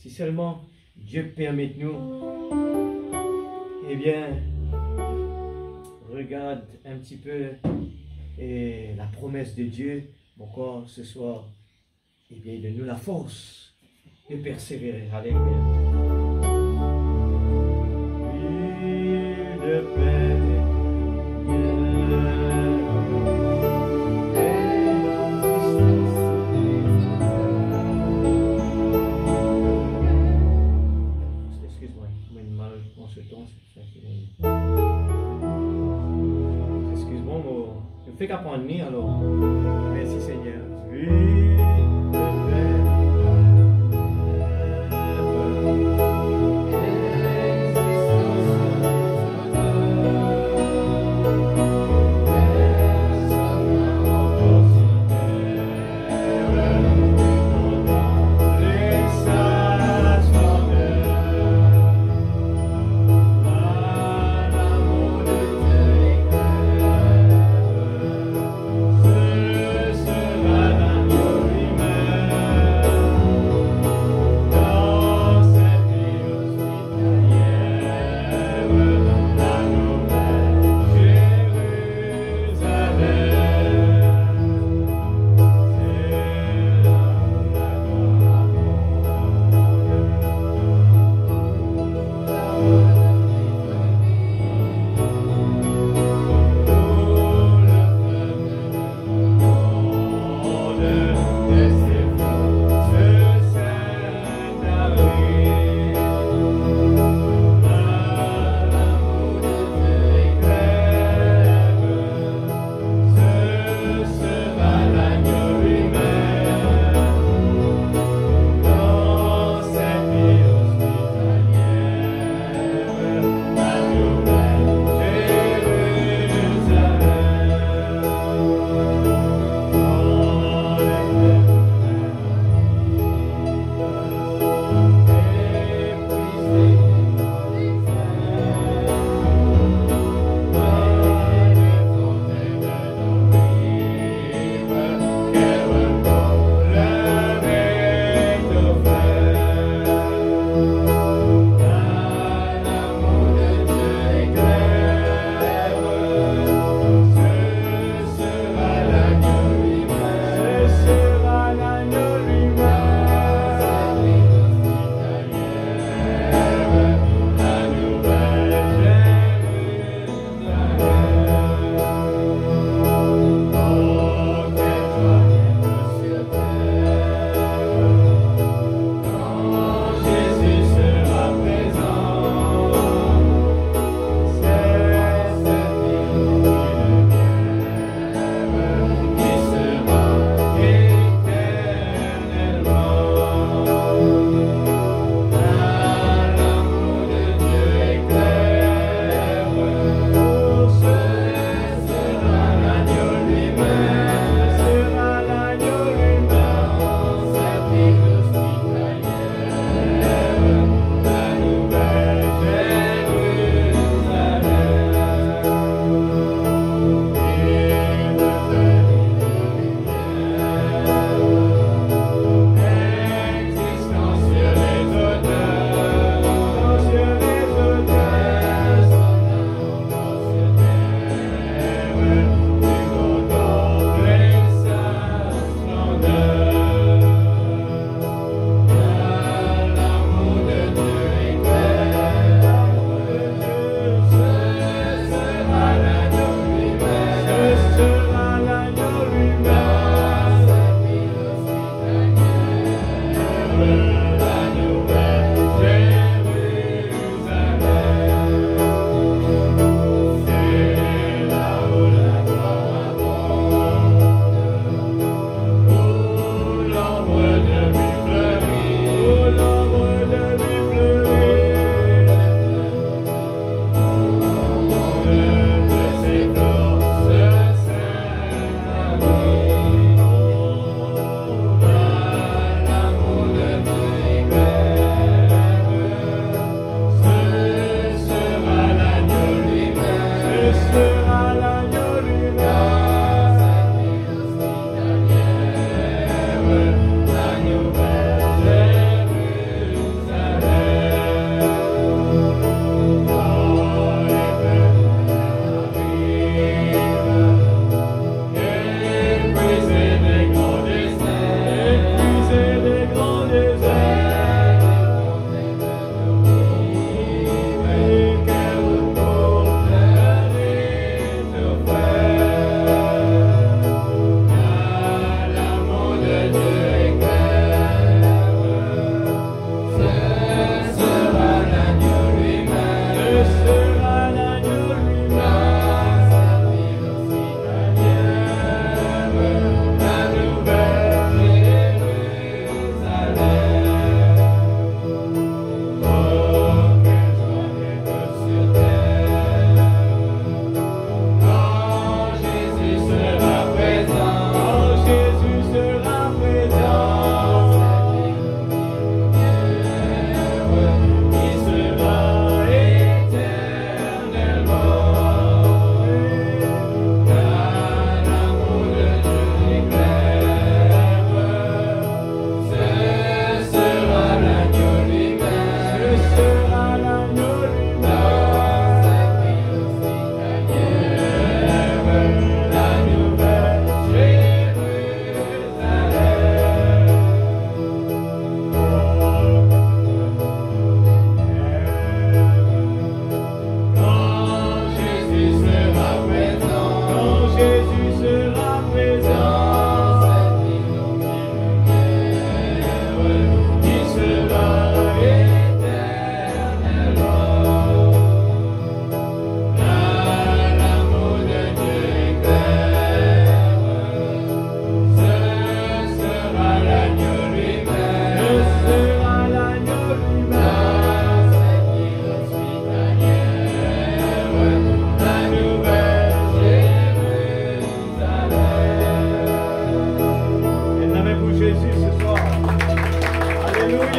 Si seulement Dieu permet nous, eh bien, regarde un petit peu et la promesse de Dieu, encore ce soir, eh bien, donne-nous la force de persévérer. Alléluia. Oui, le Père. Excuse-moi, je fais qu'apprendre ni alors. Merci Seigneur. Oui, le Père.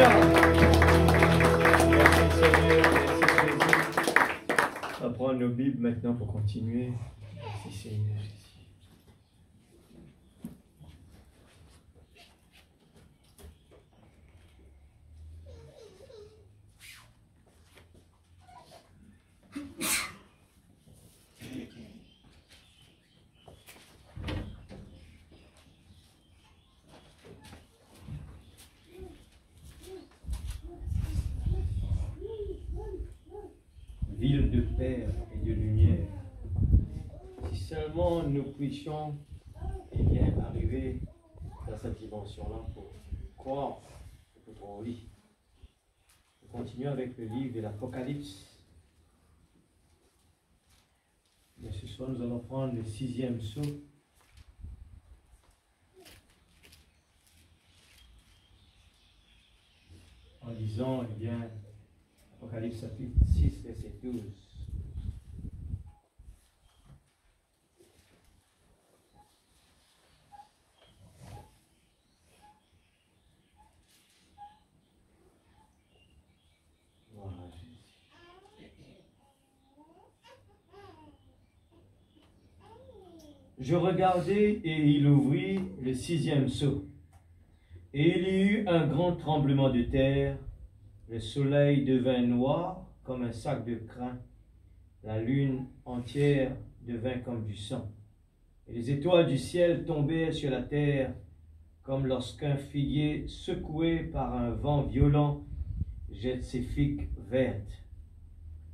Alléluia. Merci Seigneur, merci Jésus. On va prendre nos Bibles maintenant pour continuer. Merci Seigneur Jésus. Ville de paix et de lumière. Si seulement nous puissions bien arriver dans cette dimension-là pour croire ce que l'on lit. Nous continuons avec le livre de l'Apocalypse. Mais ce soir, nous allons prendre le 6e sceau. En lisant, eh bien, Apocalypse chapitre 6, verset 12. Voilà, je regardai et il ouvrit le 6e sceau. Et il y eut un grand tremblement de terre. Le soleil devint noir comme un sac de crin. La lune entière devint comme du sang. Et les étoiles du ciel tombèrent sur la terre comme lorsqu'un figuier secoué par un vent violent jette ses figues vertes.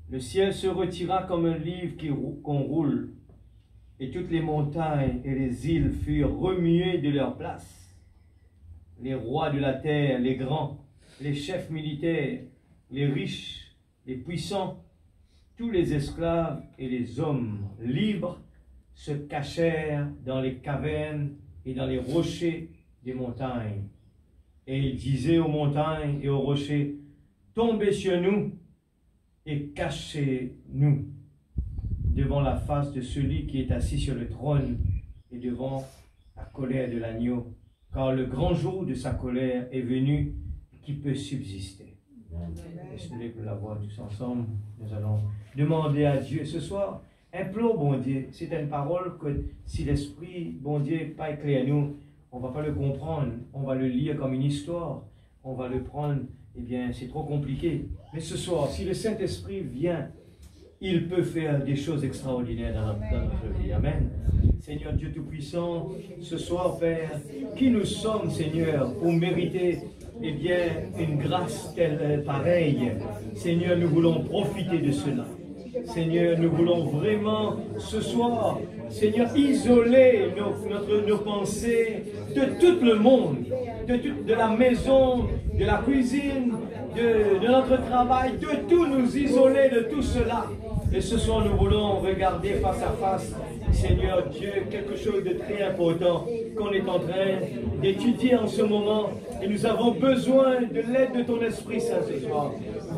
Le ciel se retira comme un livre qu'on roule, et toutes les montagnes et les îles furent remuées de leur place. Les rois de la terre, les grands, les chefs militaires, les riches, les puissants, tous les esclaves et les hommes libres se cachèrent dans les cavernes et dans les rochers des montagnes. Et ils disaient aux montagnes et aux rochers, tombez sur nous et cachez-nous devant la face de celui qui est assis sur le trône et devant la colère de l'agneau, car le grand jour de sa colère est venu, qui peut subsister. Laisse-nous pour la voir tous ensemble. Nous allons demander à Dieu ce soir. Implore, bon Dieu. C'est une parole que si l'Esprit, bon Dieu, pas éclairé à nous, on ne va pas le comprendre. On va le lire comme une histoire. On va le prendre, eh bien, c'est trop compliqué. Mais ce soir, si le Saint-Esprit vient, il peut faire des choses extraordinaires dans notre vie. Amen. Seigneur Dieu Tout-Puissant, ce soir, Père, qui nous sommes, Seigneur, pour mériter eh bien, une grâce telle pareille. Seigneur, nous voulons profiter de cela. Seigneur, nous voulons vraiment, ce soir, Seigneur, isoler nos pensées de tout le monde, de la maison, de la cuisine, de notre travail, de tout nous isoler de tout cela. Et ce soir, nous voulons regarder face à face, Seigneur Dieu, quelque chose de très important qu'on est en train d'étudier en ce moment. Et nous avons besoin de l'aide de ton Esprit Saint ce soir.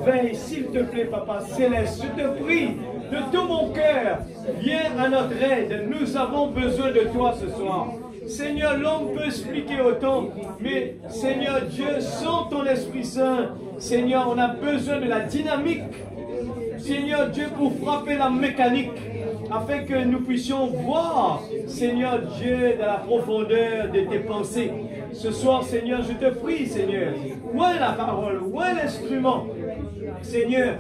Veille, s'il te plaît, Papa Céleste, je te prie de tout mon cœur, viens à notre aide. Nous avons besoin de toi ce soir. Seigneur, l'homme peut expliquer autant, mais Seigneur Dieu, sans ton Esprit Saint, Seigneur, on a besoin de la dynamique. Seigneur Dieu, pour frapper la mécanique, afin que nous puissions voir, Seigneur Dieu, dans la profondeur de tes pensées. Ce soir, Seigneur, je te prie, Seigneur, où est la parole, où est l'instrument? Seigneur,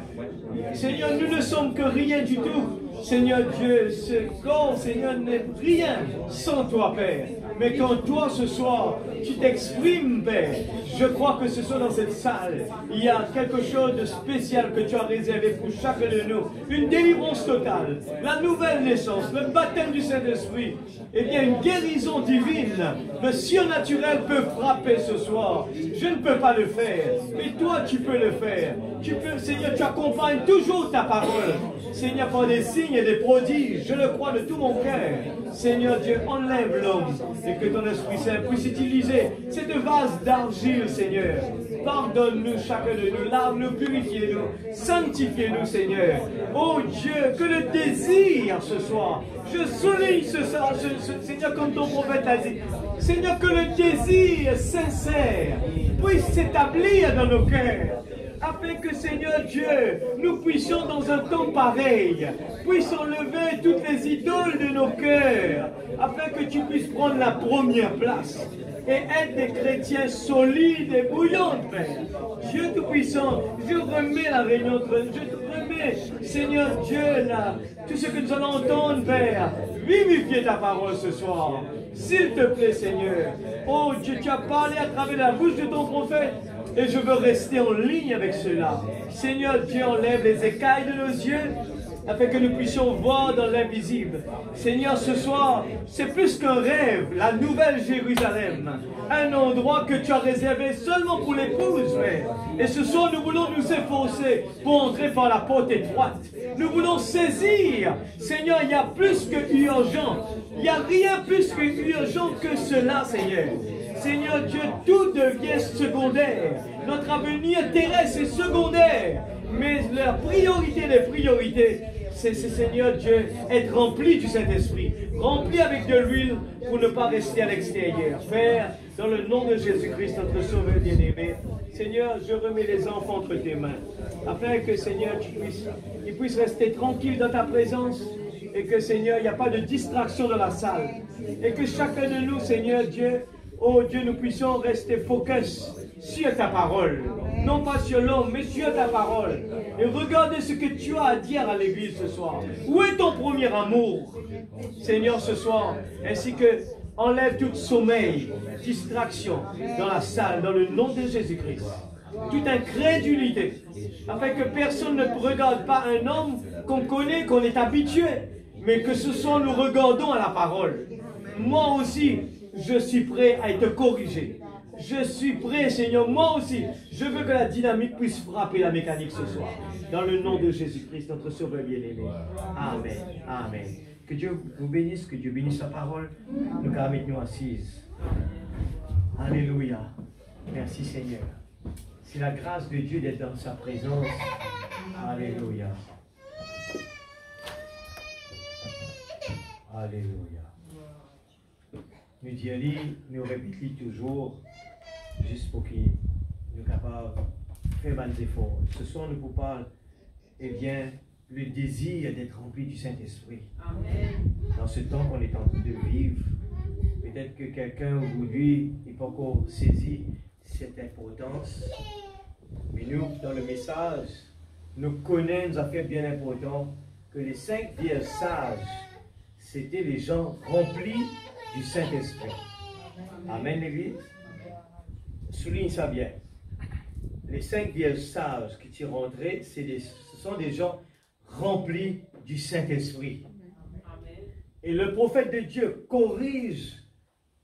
Seigneur, nous ne sommes que rien du tout. Seigneur Dieu, ce corps, Seigneur, n'est rien sans toi, Père. Mais quand toi, ce soir, tu t'exprimes, Père, je crois que ce soit dans cette salle, il y a quelque chose de spécial que tu as réservé pour chacun de nous. Une délivrance totale, la nouvelle naissance, le baptême du Saint-Esprit. Eh bien, une guérison divine, le surnaturel peut frapper ce soir. Je ne peux pas le faire, mais toi, tu peux le faire. Tu peux, Seigneur, tu accompagnes toujours ta parole. Seigneur, par des signes et des prodiges, je le crois de tout mon cœur. Seigneur Dieu, enlève l'homme et que ton Esprit Saint puisse utiliser cette vase d'argile Pardonne-nous, Seigneur. Pardonne-nous, chacun de nous. Lave-nous, purifiez-nous. Sanctifiez-nous, Seigneur. Oh Dieu, que le désir ce soir, je souligne ce soir, Seigneur, comme ton prophète l'a dit. Seigneur, que le désir sincère puisse s'établir dans nos cœurs. Afin que, Seigneur Dieu, nous puissions dans un temps pareil, puissions enlever toutes les idoles de nos cœurs, afin que tu puisses prendre la première place et être des chrétiens solides et bouillants, Père. Dieu Tout-Puissant, je remets la réunion, je te remets, Seigneur Dieu, là, tout ce que nous allons entendre, Père. Vivifier ta parole ce soir. S'il te plaît, Seigneur. Oh Dieu, tu as parlé à travers la bouche de ton prophète. Et je veux rester en ligne avec cela. Seigneur Dieu, enlève les écailles de nos yeux, afin que nous puissions voir dans l'invisible. Seigneur, ce soir, c'est plus qu'un rêve, la nouvelle Jérusalem. Un endroit que tu as réservé seulement pour l'épouse, Père. Et ce soir, nous voulons nous efforcer pour entrer par la porte étroite. Nous voulons saisir. Seigneur, il y a plus que urgent. Il n'y a rien plus que urgent que cela, Seigneur. Seigneur Dieu, tout devient secondaire. Notre avenir terrestre est secondaire. Mais la priorité des priorités, c'est, Seigneur Dieu, être rempli du Saint-Esprit. Rempli avec de l'huile pour ne pas rester à l'extérieur. Père, dans le nom de Jésus-Christ, notre Sauveur bien-aimé, Seigneur, je remets les enfants entre tes mains. Afin que, Seigneur, ils puissent rester tranquilles dans ta présence. Et que, Seigneur, il n'y a pas de distraction dans la salle. Et que chacun de nous, Seigneur Dieu, oh Dieu, nous puissions rester focus sur ta parole. Non pas sur l'homme, mais sur ta parole. Et regardez ce que tu as à dire à l'église ce soir. Où est ton premier amour, Seigneur, ce soir? Ainsi que enlève tout sommeil, distraction dans la salle, dans le nom de Jésus-Christ. Toute incrédulité. Afin que personne ne regarde pas un homme qu'on connaît, qu'on est habitué. Mais que ce soit nous regardons à la parole. Moi aussi, je suis prêt à être corrigé. Je suis prêt, Seigneur, moi aussi. Je veux que la dynamique puisse frapper la mécanique ce soir. Dans le nom de Jésus-Christ, notre Sauveur bien-aimé. Amen. Amen. Que Dieu vous bénisse, que Dieu bénisse sa parole. Nous mettons assises. Alléluia. Merci Seigneur. C'est la grâce de Dieu d'être dans sa présence. Alléluia. Alléluia. Nous disons, nous répétons toujours, juste pour qu'il nous capables de faire des efforts. Ce soir, nous vous parlons, eh bien, le désir d'être rempli du Saint-Esprit. Dans ce temps qu'on est en train de vivre, peut-être que quelqu'un aujourd'hui n'est pas encore saisi cette importance. Mais nous, dans le message, nous connaissons une affaire bien importante, que les 5 vierges sages, c'était les gens remplis du Saint-Esprit. Amen, l'Église. Souligne ça bien. Les 5 vierges sages qui t'y rentrés, ce sont des gens remplis du Saint-Esprit. Et le prophète de Dieu corrige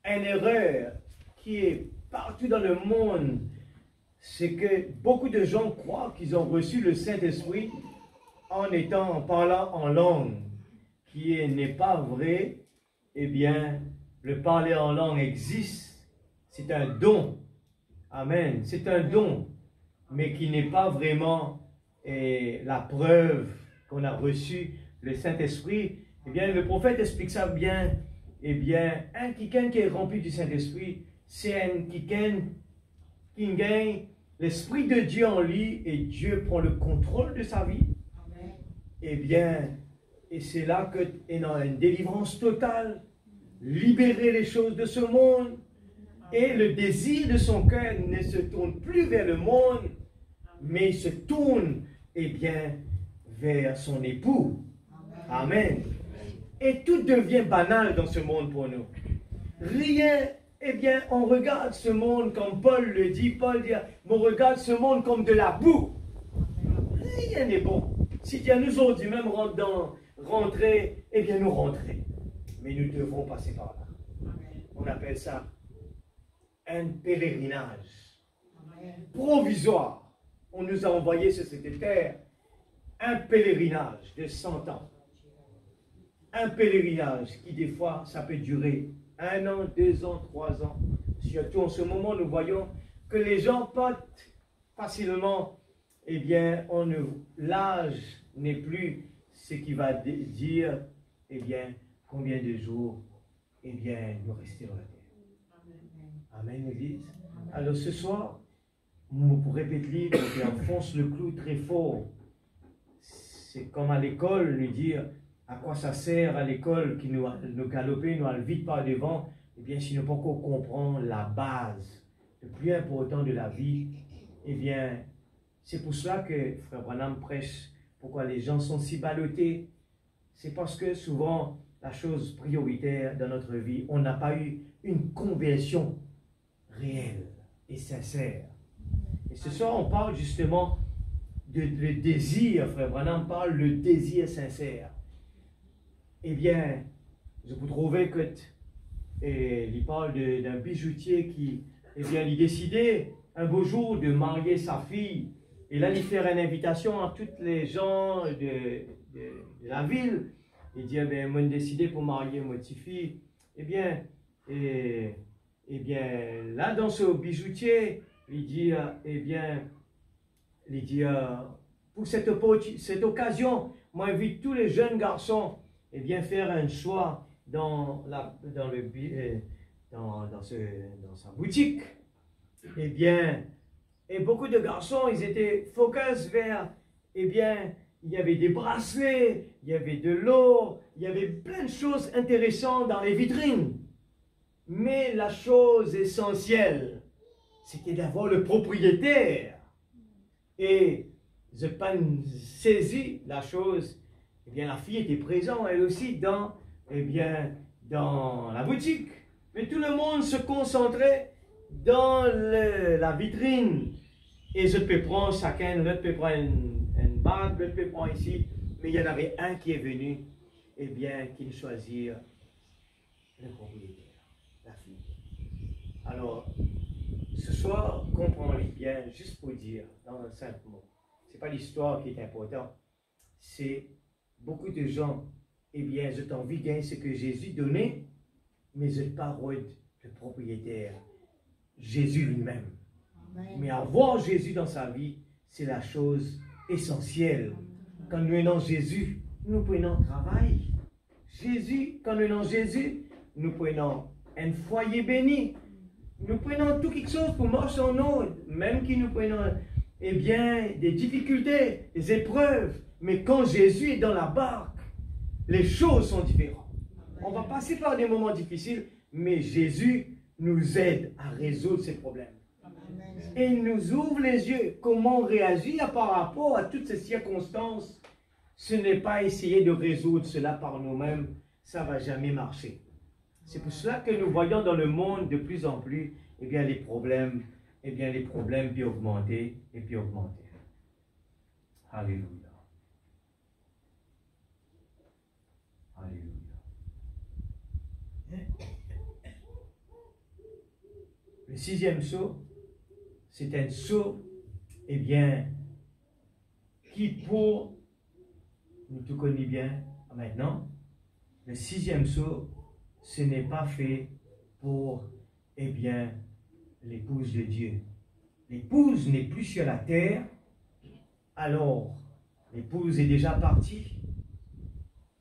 une erreur qui est partout dans le monde. C'est que beaucoup de gens croient qu'ils ont reçu le Saint-Esprit en parlant en langue, qui n'est pas vrai. Eh bien, le parler en langue existe, c'est un don. Amen. C'est un don, mais qui n'est pas vraiment la preuve qu'on a reçu le Saint-Esprit. Eh bien, le prophète explique ça bien. Eh bien, un quelqu'un qui est rempli du Saint-Esprit, c'est un quelqu'un qui gagne l'Esprit de Dieu en lui et Dieu prend le contrôle de sa vie. Amen. Eh bien, et c'est là qu'il y a une délivrance totale, libérer les choses de ce monde, et le désir de son cœur ne se tourne plus vers le monde, mais il se tourne, eh bien, vers son époux. Amen. Et tout devient banal dans ce monde pour nous. Rien, eh bien, on regarde ce monde comme Paul le dit. Paul dit, on regarde ce monde comme de la boue. Rien n'est bon. Si Dieu nous a dit même rentrer, eh bien, nous rentrer. Mais nous devons passer par là. On appelle ça un pèlerinage provisoire. On nous a envoyé sur cette terre un pèlerinage de 100 ans. Un pèlerinage qui, des fois, ça peut durer 1 an, 2 ans, 3 ans. Surtout en ce moment, nous voyons que les gens portent facilement, eh bien, l'âge n'est plus ce qui va dire, eh bien, combien de jours, eh bien, nous resterons la terre. Amen, Église. Alors ce soir, pour répéter, on enfonce le clou très fort. C'est comme à l'école, nous dire à quoi ça sert à l'école qui nous galoper, nous aller vite par devant, eh bien, si nous ne pouvons pas comprendre la base, le plus important de la vie, eh bien, c'est pour cela que Frère Branham prêche, pourquoi les gens sont si ballottés. C'est parce que souvent, la chose prioritaire dans notre vie, on n'a pas eu une conversion réelle et sincère. Et ce soir, on parle justement le désir, Frère Branham parle le désir sincère. Eh bien, je vous trouvais que il parle d'un bijoutier qui, eh bien, il décidait un beau jour de marier sa fille. Et là, il fait une invitation à tous les gens de la ville. Il dit, eh bien, moi, j'ai décidé pour marier ma petite fille. Eh bien, là, dans ce bijoutier, il dit, eh bien, il dit, pour cette occasion, moi, j'invite tous les jeunes garçons, eh bien, faire un choix dans sa boutique. Eh bien, et beaucoup de garçons, ils étaient focus vers, eh bien, il y avait des bracelets, il y avait de l'or, il y avait plein de choses intéressantes dans les vitrines. Mais la chose essentielle, c'était d'avoir le propriétaire. Et je n'ai pas saisi la chose. Eh bien, la fille était présente, elle aussi, dans la boutique. Mais tout le monde se concentrait dans la vitrine. Et je peux prendre chacun, l'autre peut prendre une bague, l'autre peut prendre ici. Mais il y en avait un qui est venu, eh bien, qui choisit le propriétaire, la fille. Alors, ce soir, comprenez bien, juste pour dire, dans un simple mot, ce n'est pas l'histoire qui est importante, c'est beaucoup de gens, eh bien, je t'envie de gagner ce que Jésus donnait, mais je parole le propriétaire, Jésus lui-même. Mais avoir Jésus dans sa vie, c'est la chose essentielle. Quand nous menons Jésus, nous prenons travail. Jésus, quand nous menons Jésus, nous prenons un foyer béni. Nous prenons tout quelque chose pour marcher en ordre, même que nous prenons, eh bien, des difficultés, des épreuves. Mais quand Jésus est dans la barque, les choses sont différentes. On va passer par des moments difficiles, mais Jésus nous aide à résoudre ces problèmes. Et il nous ouvre les yeux. Comment réagir par rapport à toutes ces circonstances? Ce n'est pas essayer de résoudre cela par nous-mêmes. Ça ne va jamais marcher. C'est pour cela que nous voyons dans le monde de plus en plus, eh bien, les problèmes puis augmenter et puis augmenter. Alléluia. Alléluia. Le sixième sceau, c'est un sceau, eh bien, qui pour, nous tout connaissons bien maintenant, le sixième sceau, ce n'est pas fait pour, eh bien, l'épouse de Dieu. L'épouse n'est plus sur la terre, alors l'épouse est déjà partie,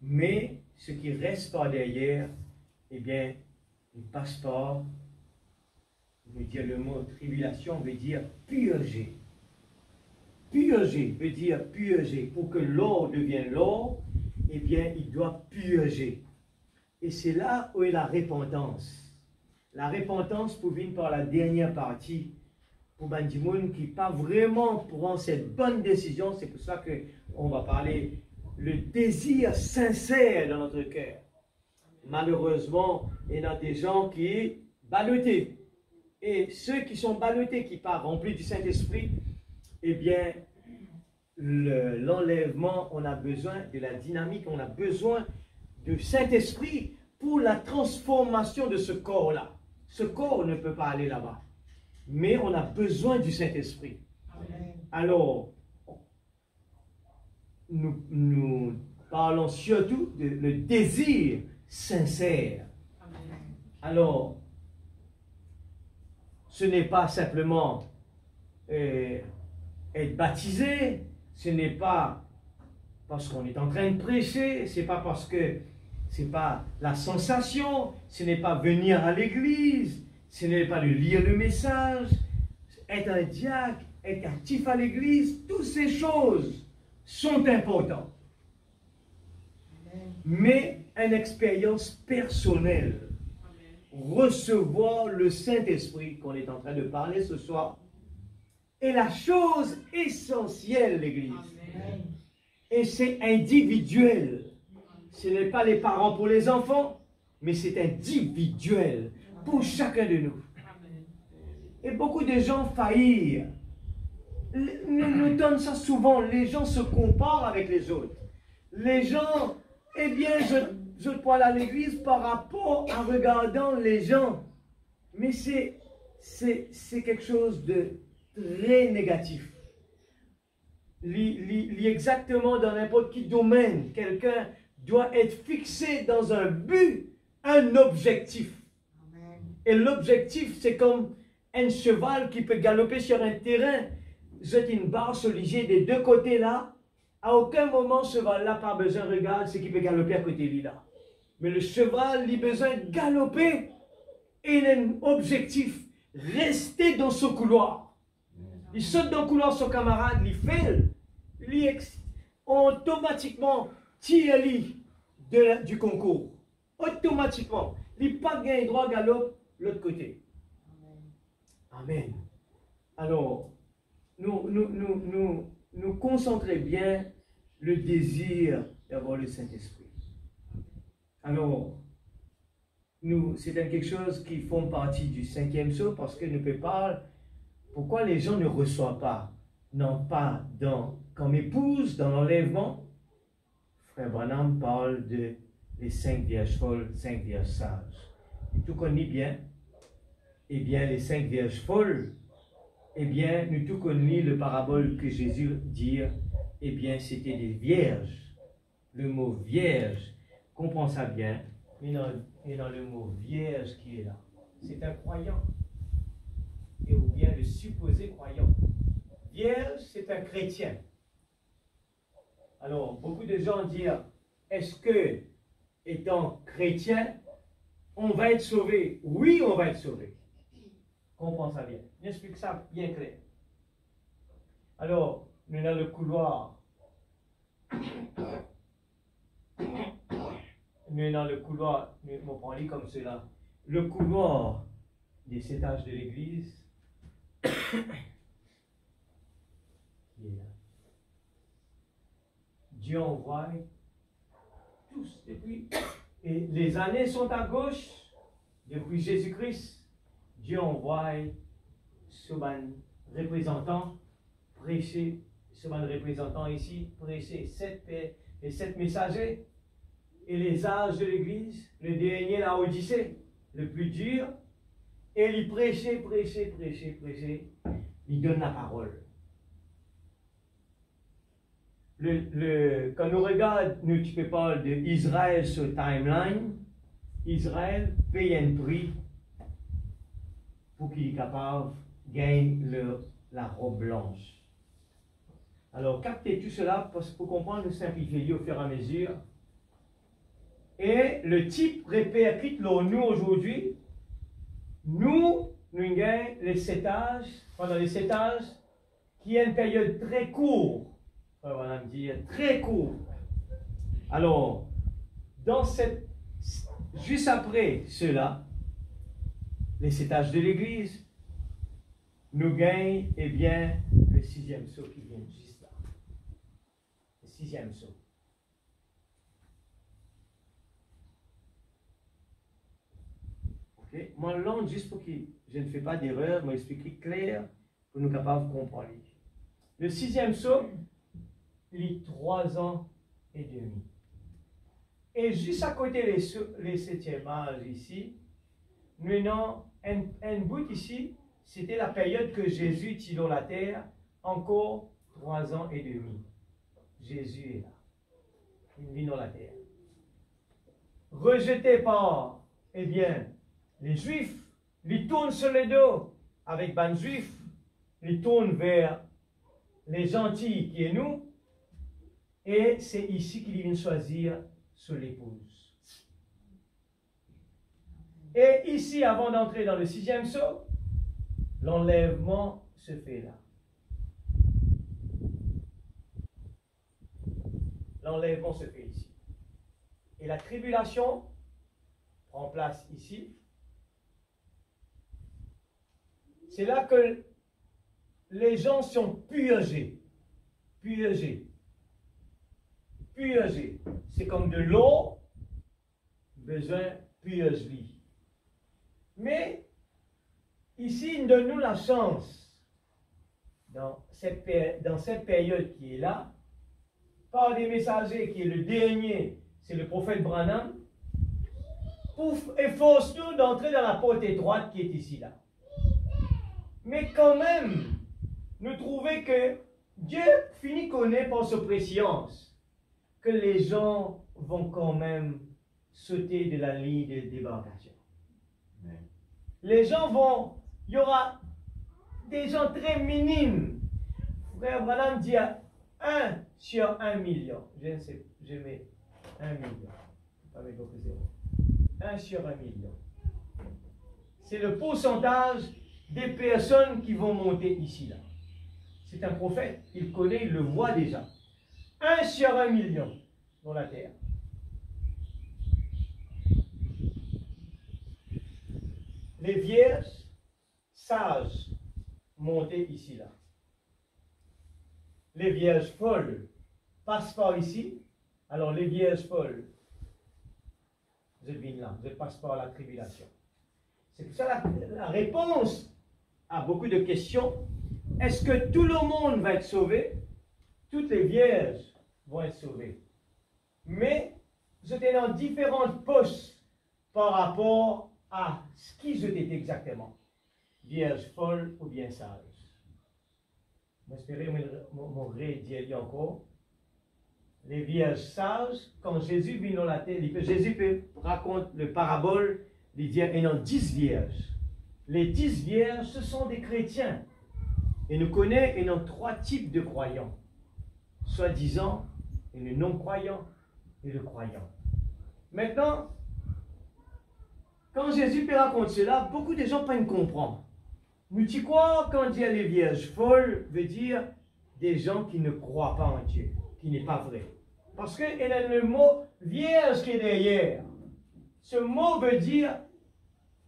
mais ce qui reste par derrière, eh bien, il passe par, veut dire le mot tribulation, veut dire purger. Purger veut dire purger. Pour que l'or devienne l'or, eh bien, il doit purger. Et c'est là où est la repentance. La repentance pour venir par la dernière partie, pour Bandimoun qui pas vraiment prend cette bonne décision. C'est pour ça qu'on va parler le désir sincère dans notre cœur. Malheureusement, il y a des gens qui sont ballottés. Et ceux qui sont ballottés, qui pas remplis du Saint-Esprit, eh bien, l'enlèvement, on a besoin de la dynamique, on a besoin du Saint-Esprit pour la transformation de ce corps-là. Ce corps ne peut pas aller là-bas. Mais on a besoin du Saint-Esprit. Alors, nous parlons surtout le désir sincère. Alors, ce n'est pas simplement être baptisé, ce n'est pas parce qu'on est en train de prêcher, c'est pas parce que c'est pas la sensation, ce n'est pas venir à l'église, ce n'est pas de lire le message, être un diacre, être actif à l'église, toutes ces choses sont importantes. Mais une expérience personnelle, recevoir le Saint-Esprit qu'on est en train de parler ce soir, est la chose essentielle, l'Église. Et c'est individuel. Ce n'est pas les parents pour les enfants, mais c'est individuel pour chacun de nous. Et beaucoup de gens faillirent. Nous donnons ça souvent. Les gens se comparent avec les autres. Les gens, eh bien, je parle à l'église par rapport à regardant les gens. Mais c'est quelque chose de très négatif. Exactement dans n'importe quel domaine, quelqu'un doit être fixé dans un but, un objectif. Amen. Et l'objectif, c'est comme un cheval qui peut galoper sur un terrain. Jette une barre sur l'IG des deux côtés là. À aucun moment, ce cheval-là n'a pas besoin de regarder ce qui peut galoper à côté de lui là. Mais le cheval, il a besoin de galoper. Et il a un objectif. Rester dans ce couloir. Il saute dans le couloir, son camarade, il fait. Lui, automatiquement, tire lui du concours. Automatiquement. Il n'a pas gagné droit galop l'autre côté. Amen. Alors, nous concentrer bien le désir d'avoir le Saint-Esprit. Alors, c'est quelque chose qui font partie du 5e sceau parce que nous peut pas. Pourquoi les gens ne reçoivent pas? Non, pas comme épouse dans l'enlèvement. Frère Branham parle de les 5 vierges folles, 5 vierges sages. Et tout connaît bien. Eh bien, les 5 vierges folles, eh bien, nous tout connaissons le parabole que Jésus dit, eh bien, c'était des vierges. Le mot vierge, comprends ça bien, et dans le mot vierge qui est là, c'est un croyant, ou bien le supposé croyant. Vierge, c'est un chrétien. Alors, beaucoup de gens disent, est-ce que, étant chrétien, on va être sauvé? Oui, on va être sauvé. Comprends ça bien. J'explique ça bien clair. Alors, nous avons le couloir. Nous dans le couloir, on prend lui comme cela. Le couloir des 7 âges de l'Église. Dieu envoie tous depuis. Et les années sont à gauche. Depuis Jésus-Christ, Dieu envoie ce représentant prêcher, ce représentant ici, prêcher les 7 messagers. Et les âges de l'Église, le dernier, la Odyssée, le plus dur, et il prêchait, il donne la parole. Quand nous regardons, tu peux parler d'Israël sur Timeline, Israël paye un prix pour qu'il soit capable de gagner la robe blanche. Alors, captez tout cela pour comprendre le simplifier au fur et à mesure. Et le type répercute nous aujourd'hui. Nous gagnons les 7 âges, pendant les 7 âges, qui est une période très courte. On va dire très courte. Alors, juste après cela, les 7 âges de l'Église, nous gagnons, eh bien, le 6e sceau qui vient juste là. Le 6e sceau. Okay. Mon langue, juste pour que je ne fais pas d'erreur, m'a expliqué clair pour nous capables de comprendre. Le 6e sceau, il est 3 ans et demi. Et juste à côté les 7e âge ici, nous avons un bout ici, c'était la période que Jésus était dans la terre, encore 3 ans et demi. Jésus est là. Il vit dans la terre. Rejeté par, eh bien, les Juifs, ils tournent sur le dos avec ban juif, il tourne vers les gentils qui est nous, et c'est ici qu'il vient choisir sur l'épouse. Et ici, avant d'entrer dans le 6e sceau, l'enlèvement se fait là. L'enlèvement se fait ici. Et la tribulation prend place ici. C'est là que les gens sont purgés. Purgés. Purgés. C'est comme de l'eau, besoin purge-lui. Mais ici, donne-nous la chance, dans cette période qui est là, par des messagers qui est le dernier, c'est le prophète Branham, et force-nous d'entrer dans la porte étroite qui est ici là. Mais quand même, nous trouvons que Dieu finit connaître par sa préscience que les gens vont quand même sauter de la ligne de débarcation. Les gens vont, il y aura des gens très minimes. Frère Branham dit 1 sur 1 million. Je mets 1 million. Pas mettre beaucoup zéro. 1 sur 1 million. C'est le pourcentage des personnes qui vont monter ici, là. C'est un prophète, il connaît, il le voit déjà. 1 sur 1 million dans la terre. Les vierges sages montaient ici, là. Les vierges folles passent par ici. Alors les vierges folles, vous êtes bien là, vous passent par la tribulation. C'est pour ça la réponse à beaucoup de questions. Est-ce que tout le monde va être sauvé? Toutes les vierges vont être sauvées. Mais vous êtes dans différentes postes par rapport à ce qu'ils étaient exactement. Vierge folle ou bien sage. J'espère que je vais dire encore. Les vierges sages, quand Jésus vient dans la terre, Jésus raconte le parabole, il dit il y a 10 vierges. Les 10 vierges, ce sont des chrétiens. Et nous connaissons 3 types de croyants. Soi-disant, le non-croyant et le croyant. Maintenant, quand Jésus raconte cela, beaucoup de gens peuvent comprendre. Nous disons quoi quand il dit les vierges folles, veut dire des gens qui ne croient pas en Dieu, qui n'est pas vrai. Parce qu'il y a le mot vierge qui est derrière. Ce mot veut dire,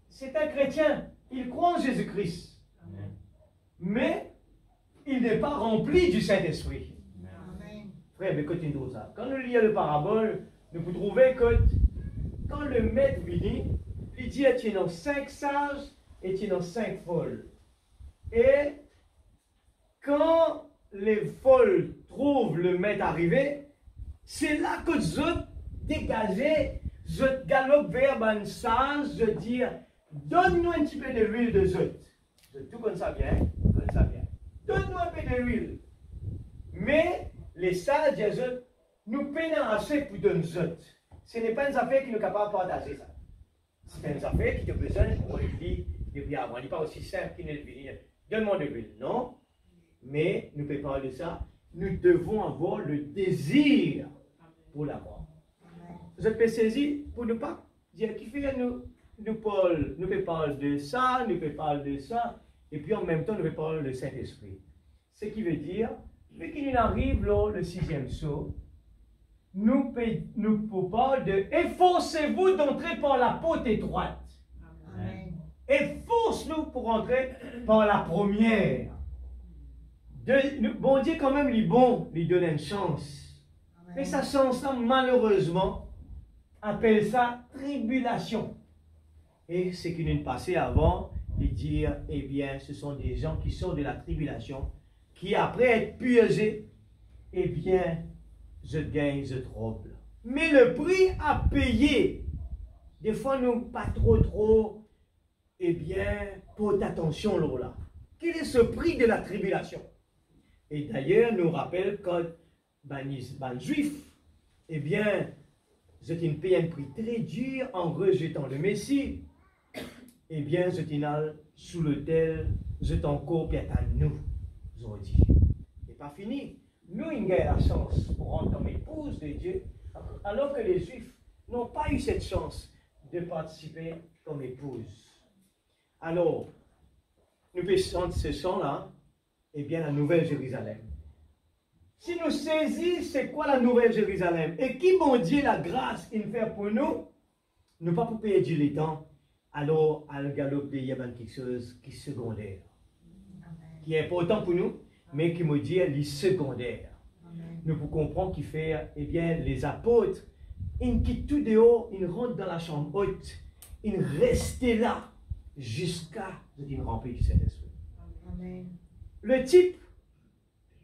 c'est un chrétien, il croit en Jésus-Christ. Mais il n'est pas rempli du Saint-Esprit. Frère, mais écoutez-nous ça. Quand nous lisons le parabole, nous pouvons trouver que quand le maître vient, il dit qu'il y a 5 sages et qu'il y a 5 folles. Et quand les folles trouvent le maître arrivé, c'est là que je dégagé, je galope vers un sage, je dis, donne-nous un petit peu de l'huile de zot. Tout comme ça bien, comme ça bien. Donne-nous un peu de l'huile. Mais les sages disent, nous peinons assez pour donner zot. Ce n'est pas une affaire qui nous est capable de partager ça. C'est une affaire qui a besoin de lui depuis avant. Il n'est pas aussi simple qu'il ne le dit. Donne-moi de l'huile. Non. Mais nous pouvons parler de ça. Nous devons avoir le désir pour l'avoir. Vous êtes saisi pour ne pas dire qui fait nous pouvons parler de ça, nous pouvons parler de ça, et puis en même temps nous pouvons parler du Saint-Esprit. Ce qui veut dire, dès qu'il arrive là, le 6e sceau, nous pouvons parler de efforcez-vous d'entrer par la porte étroite. Efforce-nous pour entrer par la première. Bon Dieu quand même, il est bon, il donne une chance. Mais sa chance, là, malheureusement, appelle ça tribulation. Et ce qui nous passait avant, de dire, eh bien, ce sont des gens qui sortent de la tribulation, qui après être purgés, eh bien, je gagne, je trouble. Mais le prix à payer, des fois, nous, pas trop, eh bien, porte attention là. Quel est ce prix de la tribulation? Et d'ailleurs, nous rappelle quand ban juif, eh bien, c'est une paye un prix très dur en rejetant le Messie. Eh bien, c'est une sous l'autel c'est encore bien à nous, aujourd'hui. C'est pas fini. Nous, on a la chance pour rentrer comme épouse de Dieu, alors que les Juifs n'ont pas eu cette chance de participer comme épouse. Alors, nous pouvons chanter ce chant-là, eh bien, la Nouvelle Jérusalem. Si nous saisissons c'est quoi la Nouvelle Jérusalem, et qui, mon Dieu, la grâce qu'il fait pour nous, ne pas pour payer du temps, alors, à le galoper, il y a quelque chose qui est secondaire, qui est important pour nous, mais qui me dit, les secondaires. Nous pouvons comprendre qu'il fait, eh bien, les apôtres, ils quittent tout dehors, ils rentrent dans la chambre haute, ils restent là, jusqu'à ce qu'ils remplissent du Saint-Esprit. Le type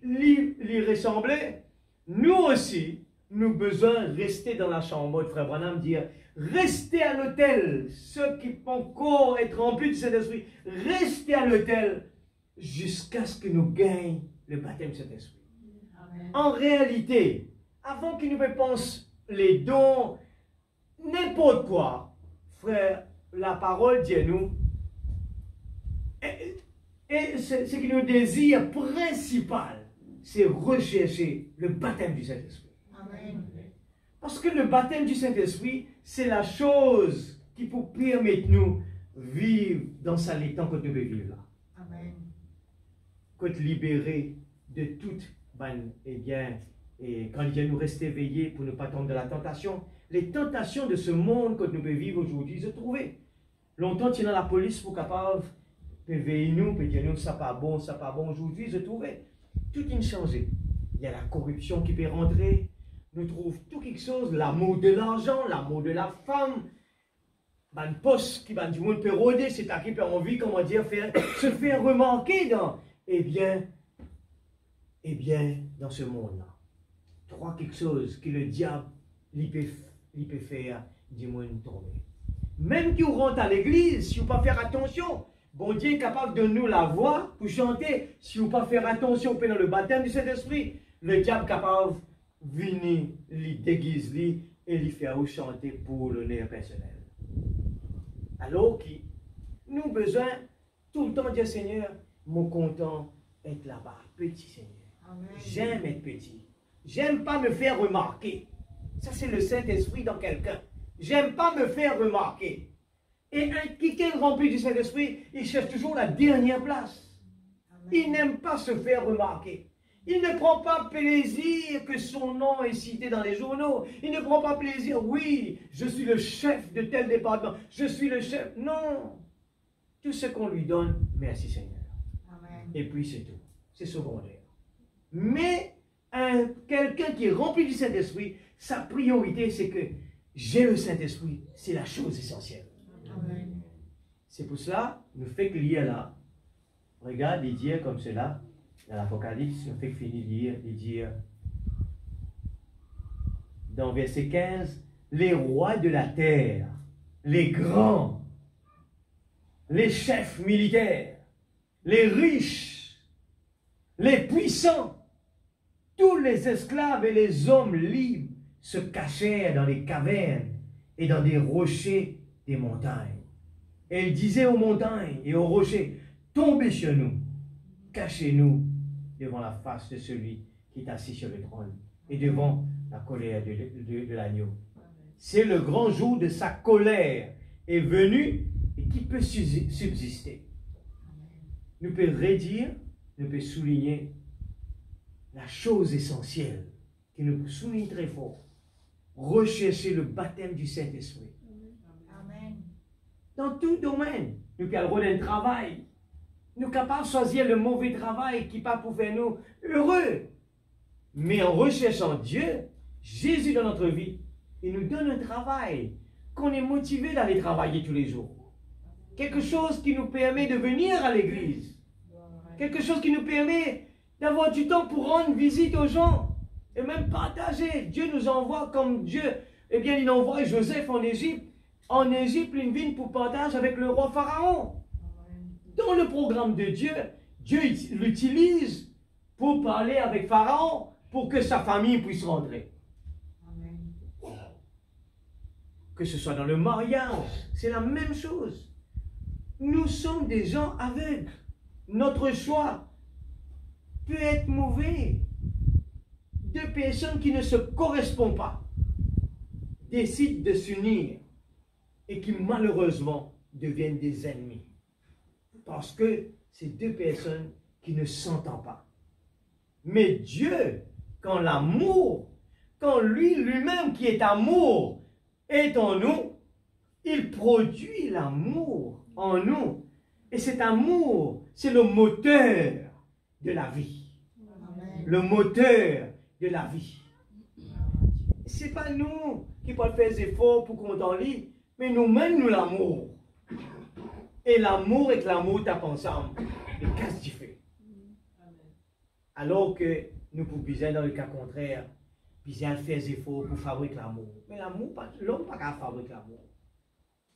lui ressemblait, nous aussi, nous avons besoin de rester dans la chambre haute, frère Branham, dire, restez à l'hôtel, ceux qui peuvent encore être remplis du Saint-Esprit, restez à l'hôtel jusqu'à ce que nous gagnions le baptême du Saint-Esprit. En réalité, avant qu'ils nous pensent les dons, n'importe quoi, frère, la parole dit à nous, et ce qui nous désire principal, c'est rechercher le baptême du Saint-Esprit. Parce que le baptême du Saint-Esprit, c'est la chose qui peut permettre nous vivre dans sa temps que nous devons vivre là. Qu'être libéré de toute eh bien, et quand il dit nous rester veillés pour ne pas tomber dans la tentation, les tentations de ce monde que nous devons vivre aujourd'hui se trouvaient. Longtemps, tu es dans la police pour capable de veiller nous, peut dire nous, ça pas bon, ça pas bon. Aujourd'hui, se trouvait. Tout est changé. Il y a la corruption qui peut rentrer. Nous trouvons tout quelque chose, l'amour de l'argent, l'amour de la femme. Un poste qui va du monde peut rôder, c'est à qui peut envie, comment dire, se faire remarquer dans, eh bien, dans ce monde-là. Trois quelque chose que le diable il peut faire du monde tomber. Même qui rentre à l'église, si vous ne pas faire attention, bon Dieu est capable de nous la voix pour chanter. Si vous ne pas faire attention dans le baptême du Saint-Esprit, le diable est capable de venir, lui déguiser et lui faire chanter pour l'honneur personnel. Alors que nous avons besoin tout le temps de dire Seigneur, mon content être là-bas, petit Seigneur. J'aime être petit. J'aime pas me faire remarquer. Ça, c'est le Saint-Esprit dans quelqu'un. J'aime pas me faire remarquer. Et quelqu'un rempli du Saint-Esprit, il cherche toujours la dernière place. Il n'aime pas se faire remarquer. Il ne prend pas plaisir que son nom est cité dans les journaux. Il ne prend pas plaisir, oui, je suis le chef de tel département. Je suis le chef. Non. Tout ce qu'on lui donne, merci Seigneur. Amen. Et puis c'est tout. C'est secondaire. Mais quelqu'un qui est rempli du Saint-Esprit, sa priorité, c'est que j'ai le Saint-Esprit. C'est la chose essentielle. Amen. C'est pour cela, nous fait que lire là. Regarde, il dit comme cela. Dans l'Apocalypse, on fait finir de lire, il dit dans verset 15, les rois de la terre, les grands, les chefs militaires, les riches, les puissants, tous les esclaves et les hommes libres se cachèrent dans les cavernes et dans des rochers des montagnes. Et il disait aux montagnes et aux rochers, tombez sur nous, cachez-nous devant la face de celui qui est assis sur le trône et devant la colère de l'agneau. C'est le grand jour de sa colère est venu et qui peut subsister. Nous pouvons redire, nous pouvons souligner la chose essentielle qui nous souligne très fort. Rechercher le baptême du Saint-Esprit. Dans tout domaine, nous pouvons avoir un travail. Nous sommes capables de choisir le mauvais travail qui pas pour faire nous heureux. Mais en recherchant Dieu, Jésus dans notre vie, il nous donne un travail qu'on est motivé d'aller travailler tous les jours. Quelque chose qui nous permet de venir à l'église. Quelque chose qui nous permet d'avoir du temps pour rendre visite aux gens et même partager. Dieu nous envoie comme Dieu, eh bien il envoie Joseph en Égypte. En Égypte, une vigne pour partage avec le roi Pharaon. Dans le programme de Dieu, Dieu l'utilise pour parler avec Pharaon pour que sa famille puisse rentrer. Amen. Que ce soit dans le mariage, c'est la même chose. Nous sommes des gens aveugles. notre choix peut être mauvais. Deux personnes qui ne se correspondent pas décident de s'unir et qui malheureusement deviennent des ennemis. Parce que c'est deux personnes qui ne s'entendent pas. Mais Dieu, quand l'amour, quand lui-même qui est amour est en nous, il produit l'amour en nous. Et cet amour, c'est le moteur de la vie. Amen. Le moteur de la vie. Ce n'est pas nous qui pouvons faire des efforts pour qu'on en lit, mais nous-mêmes, nous l'amour. Et l'amour et l'amour tapent ensemble. Et qu'est-ce qu'il fait? Alors que nous pouvons, dans le cas contraire, faire des efforts pour fabriquer l'amour. Mais l'amour, l'homme n'a pas qu'à fabriquer l'amour.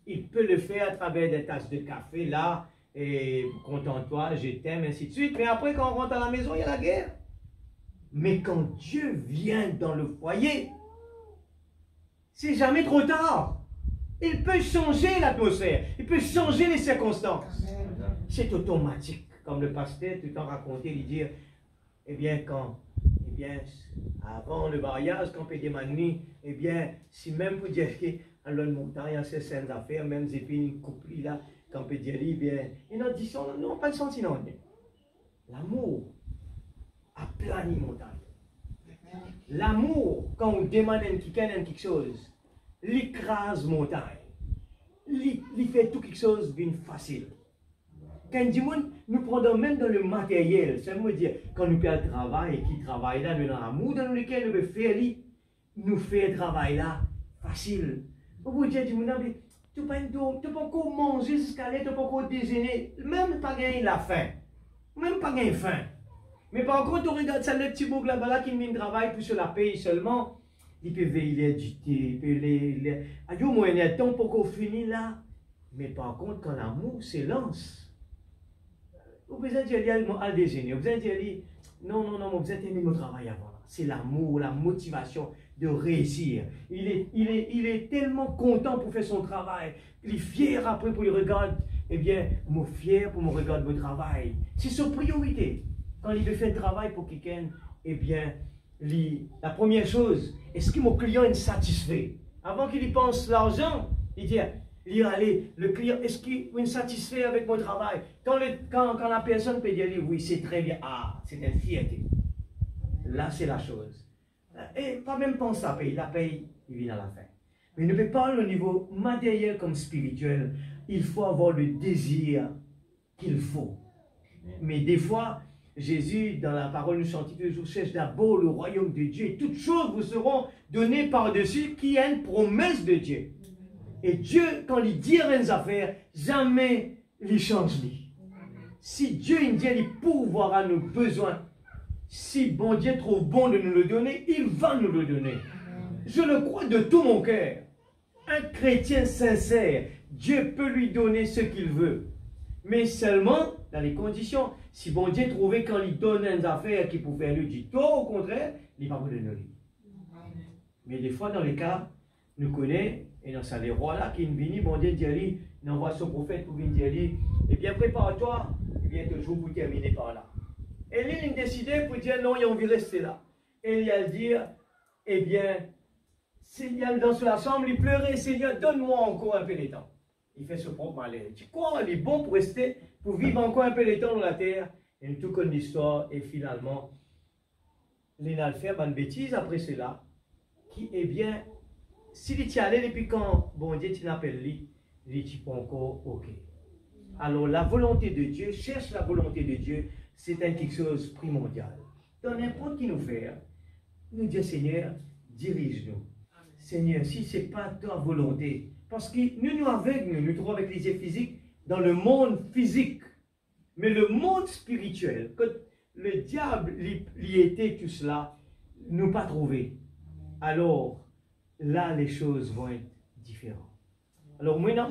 Il peut le faire à travers des tasses de café, là, et contente-toi, je t'aime, ainsi de suite. Mais après, quand on rentre à la maison, il y a la guerre. Mais quand Dieu vient dans le foyer, c'est jamais trop tard. Il peut changer l'atmosphère, il peut changer les circonstances. C'est automatique. Comme le pasteur tout le temps racontait, il dit, eh bien, avant le mariage, quand il demandé, eh bien, si même vous dire qu'à l'autre montagne, il y a ces scènes affaires, même si une couple là, quand on peut dire, eh bien, ils n'ont dit, non, pas le sentiment. L'amour a plani montagne. L'amour, quand on demande quelque chose, l'écrase montagne. Il fait tout quelque chose d'une facile. Quand dit, nous prenons même dans le matériel, ça veut dire, quand nous faisons le travail, et qui travaille là, nous dans l'amour dans lequel nous faisons faire, nous faisons le travail là, facile. Vous dire, tu ne peux pas encore manger jusqu'à l'aide, tu ne peux pas encore déjeuner, même pas gagner la faim, même pas gagner faim. Mais par contre, tu regardes ça, le petit bouc là-bas qui vient travailler pour se la paye seulement, il peut veiller du thé, il peut les. Au moins, il y a temps pour qu'on finisse là. Mais par contre, quand l'amour s'élance, vous pouvez dire à déjeuner, vous pouvez dire non, vous avez aimé mon travail avant. C'est l'amour, la motivation de réussir. Il est tellement content pour faire son travail. Il est fier après pour le regarder. Eh bien, moi fier pour me regarder mon travail. C'est sa priorité. Quand il veut faire le travail pour quelqu'un, eh bien, la première chose, est-ce que mon client est satisfait? Avant qu'il y pense l'argent, il dit, allez, le client, est-ce qu'il est satisfait avec mon travail? Quand la personne peut dire, oui, c'est très bien, c'est une fierté. Là, c'est la chose. Et pas même penser à payer, la paye, il vient à la fin. Mais ne peut pas au niveau matériel comme spirituel, il faut avoir le désir qu'il faut. Mais des fois, Jésus, dans la parole, nous chante toujours, cherche d'abord le royaume de Dieu et toutes choses vous seront données par-dessus, qui est une promesse de Dieu. Et Dieu, quand il dit une affaire, jamais il change. Si Dieu il dit, il pourvoira nos besoins. Si bon Dieu trouve bon de nous le donner, il va nous le donner. Je le crois de tout mon cœur. Un chrétien sincère, Dieu peut lui donner ce qu'il veut. Mais seulement dans les conditions. Si bon Dieu trouvait quand il donne une affaire qui pouvait lui dire tort, au contraire, il ne va pas vous donner. Mais des fois, dans les cas, nous connaissons, et dans ça, les rois-là qui viennent, bon Dieu dit, il envoie son prophète pour venir dire, eh bien, prépare-toi, eh bien, toujours vous terminer par là. Et lui, il décidait pour dire, non, il a envie de rester là. Et il a dit, eh bien, s'il y a dans la chambre, il pleurait, Seigneur, donne-moi encore un peu de temps. Il fait ce propre malheur. Il dit, quoi, il est bon pour rester, pour vivre encore un peu de temps dans la terre. Et tout comme l'histoire, et finalement, il a fait une bêtise après cela, qui, eh bien, s'il est allé depuis quand, bon Dieu, tu l'appelles lui, il dit pas encore, ok. Alors, la volonté de Dieu, cherche la volonté de Dieu, c'est quelque chose primordial. Dans n'importe qui nous fait, nous disons, Seigneur, dirige-nous. Seigneur, si ce n'est pas ta volonté, parce que nous nous trouvons avec les yeux physiques dans le monde physique, mais le monde spirituel, quand le diable y était tout cela, nous pas trouvé. Alors, là, les choses vont être différentes. Alors, maintenant,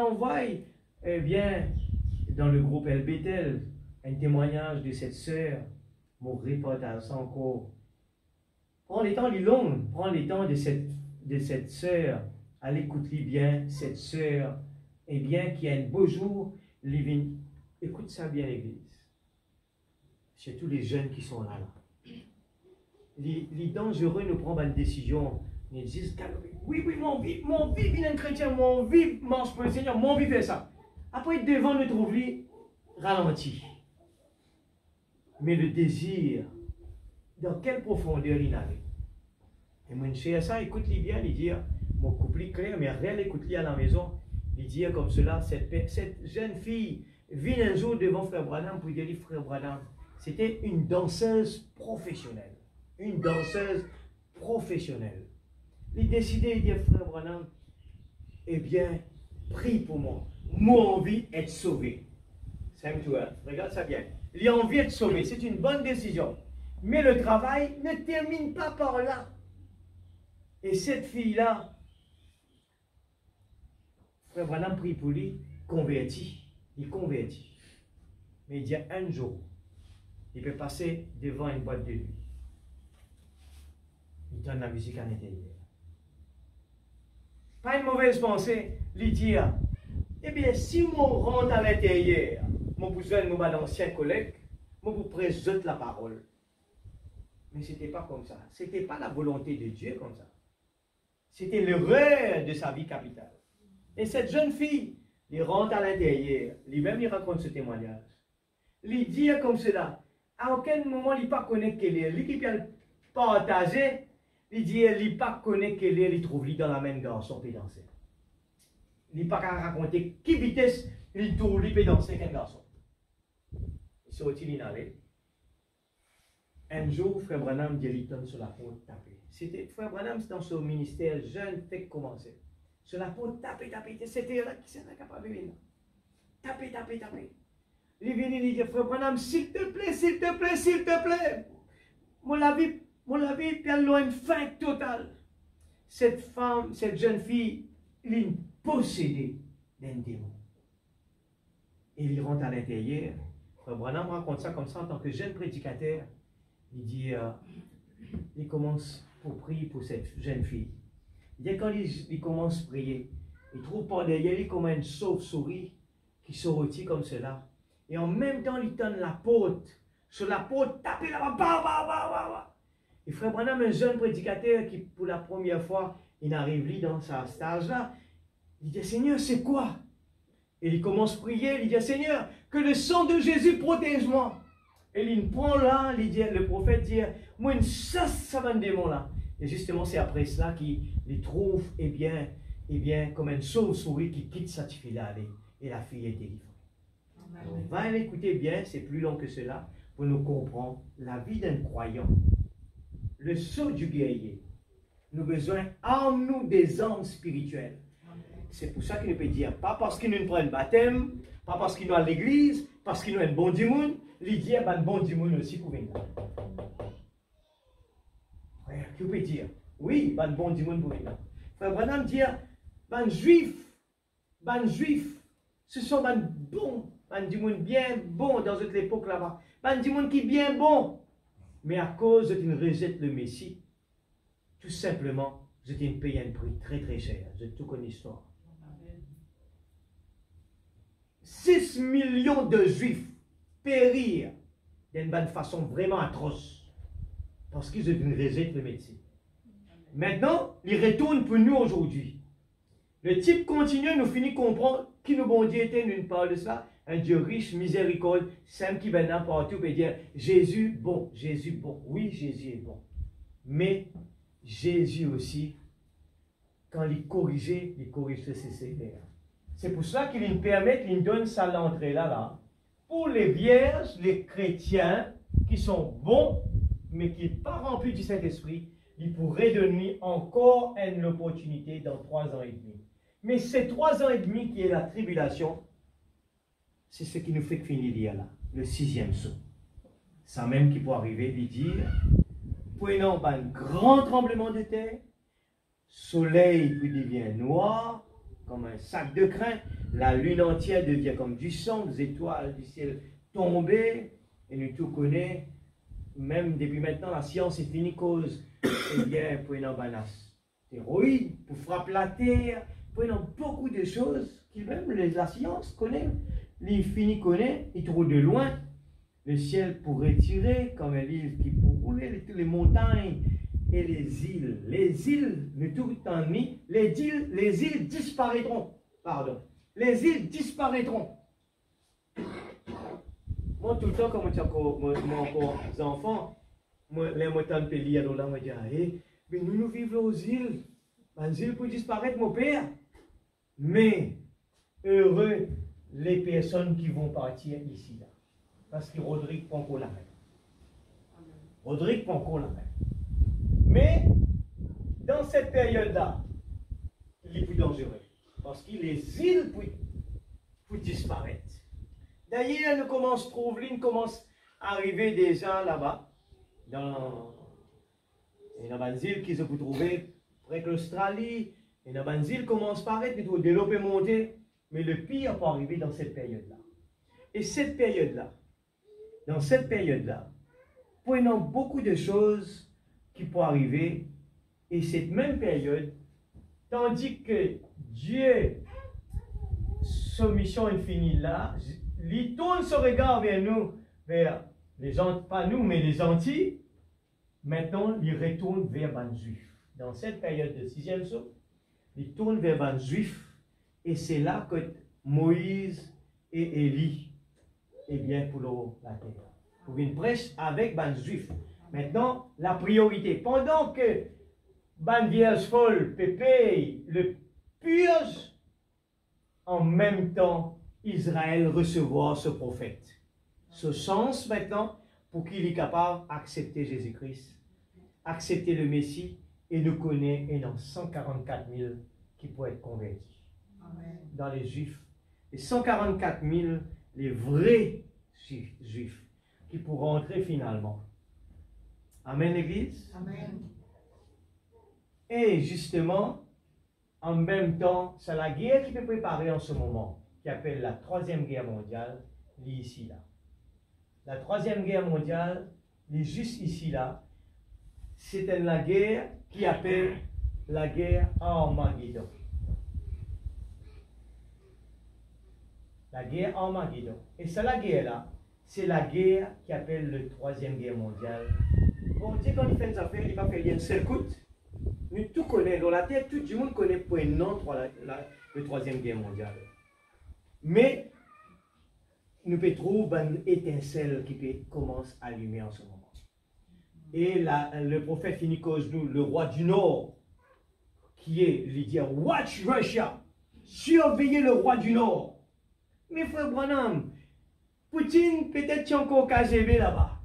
on voit, eh bien, dans le groupe El Bethel, un témoignage de cette sœur, mon reportage encore. Prends les temps, prends les temps de cette sœur, allez écouter bien, cette sœur, eh bien, qui a un beau jour, écoute ça bien, l'église. c'est tous les jeunes qui sont là. Les dangereux nous prennent une décision. Ils disent, oui, mon vie, il est un chrétien, mon vie marche pour le Seigneur, mon vie fait ça. Après, devant nous trouver ralenti. Mais le désir, dans quelle profondeur il avait? Et mon cher, ça, écoute-les bien, il dit, mon couple clair, mais réel, écoute-les à la maison. Il dit comme cela, cette jeune fille vient un jour devant Frère Branham pour dire, Frère Branham, c'était une danseuse professionnelle. Une danseuse professionnelle. Il décidait de dire, Frère Branham, eh bien, prie pour moi. Moi, envie d'être sauvé. C'est toi, regarde ça bien. Il a envie d'être sauvé, c'est une bonne décision. Mais le travail ne termine pas par là. Et cette fille-là, Frère Branham prie pour lui, converti. Il convertit. Mais il dit un jour, il peut passer devant une boîte de nuit. Il donne la musique à l'intérieur. Pas une mauvaise pensée, lui dire, eh bien, si on rentre à l'intérieur, mon besoin de mon ancien collègue, moi vous présente la parole. Mais ce n'était pas comme ça. Ce n'était pas la volonté de Dieu comme ça. C'était l'erreur de sa vie capitale. Et cette jeune fille, il rentre à l'intérieur, lui-même il raconte ce témoignage. Il dit comme cela, à aucun moment il ne pas connaît qu'elle est, lui qui peut partager, il dit, il ne pas connaît qu'elle est, il trouve lui dans la même garçon peut danser. Il ne pas raconter qui vitesse il trouve lui peut danser qu'un garçon. Il sortit l'inhalé. Un jour, Frère Branham dit, il tombe sur la porte taper. C'était Frère Branham, c'était dans son ministère jeune, fait commencer. Sur la porte taper. C'était là qui s'est capable de venir. Taper. Il vient, il dit, Frère Branham, s'il te plaît. Mon vie, puis elle a une fin totale. Cette femme, cette jeune fille, il est possédée d'un démon. Et il rentre à l'intérieur. Frère Branham raconte ça comme ça en tant que jeune prédicateur. Il dit, il commence pour prier pour cette jeune fille. Il dit, quand il commence à prier, il trouve par derrière lui comme une chauve-souris qui sortit comme cela. Et en même temps, il donne la porte. Sur la porte, taper là-bas, Et Frère Branham, un jeune prédicateur qui, pour la première fois, il arrive dans sa stage-là, il dit, Seigneur, c'est quoi? Et il commence à prier, il dit, Seigneur, que le sang de Jésus protège-moi. Et il prend là, le prophète dit, moi, une chasse, ça va un démon là. Et justement, c'est après cela qu'il trouve, eh bien, comme une chauve-souris qui quitte cette fille-là, et la fille est délivrée. On va l'écouter bien, c'est plus long que cela, pour nous comprendre la vie d'un croyant. Le sceau du guerrier. Nous avons besoin en nous des âmes spirituelles. C'est pour ça qu'il ne peut dire, pas parce qu'il nous prend un baptême, pas parce qu'il nous a l'église, parce qu'il nous a un bon dimoun, il dit un bon dimoun aussi pour venir. Frère, qui peut dire? Oui, un bon dimoun pour venir. Frère Branham dit, ban juif, ce sont ban bons, ban dimoun bien bon dans cette époque là-bas, ban dimoun qui est bien bon. Mais à cause de une rejette le Messie, tout simplement, vous êtes payé un prix très très cher. Vous avez tout connu l'histoire. 6 millions de juifs périrent d'une bonne façon vraiment atroce parce qu'ils ont une rejette le Messie. Maintenant, ils retournent pour nous aujourd'hui. Le type continue, nous finit comprendre qui nous bon Dieu était, nous parle de ça. Un Dieu riche, miséricorde, simple qui vient n'importe où peut dire Jésus bon. Oui, Jésus est bon. Mais Jésus aussi, quand il corrige ses sévères. C'est pour cela qu'il nous permet, qu'il nous donne ça l'entrée là. Pour les vierges, les chrétiens qui sont bons, mais qui ne sont pas remplis du Saint-Esprit, ils pourraient donner encore une opportunité dans 3 ans et demi. Mais ces 3 ans et demi qui est la tribulation, c'est ce qui nous fait finir là, le 6e saut. Ça même qui peut arriver, lui dire, prenons un grand tremblement de terre, soleil puis devient noir, comme un sac de crin, la lune entière devient comme du sang, des étoiles du ciel tombées, et nous tout connaissons, même depuis maintenant, la science est finie cause, eh bien, prenons un astéroïde pour frapper la terre, prenons beaucoup de choses qui même la science connaît. L'infini connaît, il trouve de loin. le ciel pourrait tirer comme un livre qui pourrait les montagnes et les îles. Les îles, le tout en mis, les îles disparaîtront. Pardon. Les îles disparaîtront. Moi, tout le temps, quand je encore des enfants, les montagnes pays, alors là, je dis, hey, mais nous vivons aux îles. Les îles peuvent disparaître, mon père. Mais, heureux les personnes qui vont partir ici, là. Parce que Rodrigue prend encore la main. Rodrigue prend encore la main. Mais, dans cette période-là, il est plus dangereux. Parce que les îles peuvent disparaître. D'ailleurs, nous commençons à trouver, nous commençons à arriver déjà là-bas, dans les îles qu'ils ont trouvé près de l'Australie, et dans les îles commencent à paraître, mais développer, monter, mais le pire peut arriver dans cette période-là. Et cette période-là, dans cette période-là, prenons beaucoup de choses qui peuvent arriver, et cette même période, tandis que Dieu, sa mission infinie là, il tourne son regard vers nous, vers les gens, pas nous, mais les Antilles. Maintenant, il retourne vers les Juifs. Dans cette période de 6e saut, il tourne vers les Juifs. Et c'est là que Moïse et Élie, eh bien, pour la terre. Pour une prêche avec les Juifs. Maintenant, la priorité. Pendant que les vierges folles, Pépé, le purge, en même temps, Israël recevoir ce prophète. Ce sens maintenant pour qu'il est capable d'accepter Jésus-Christ, accepter le Messie et nous connaît et dans 144 000 qui pourraient être convertis. Amen. Dans les Juifs. Et 144 000, les vrais Juifs qui pourront entrer finalement. Amen, l'Église. Amen. Et justement, en même temps, c'est la guerre qui peut préparer en ce moment, qui appelle la 3e guerre mondiale, ici là. La 3e guerre mondiale, juste ici là, c'est la guerre qui appelle la guerre Armageddon. La guerre Armageddon. Et c'est la guerre là, c'est la guerre qui appelle la 3e guerre mondiale. Bon, Dieu, quand il fait des affaires, il va faire une seule coûte. Nous tout connaissons, dans la tête, tout le monde connaît pour un nom la 3e guerre mondiale. Mais, nous pouvons trouver une étincelle qui commence à allumer en ce moment. Et le prophète finit cause nous, le roi du Nord, qui est, lui dire, Watch Russia, surveillez le roi du Nord. Mais frère Branham, Poutine, peut-être qu'il y a encore KGB là-bas.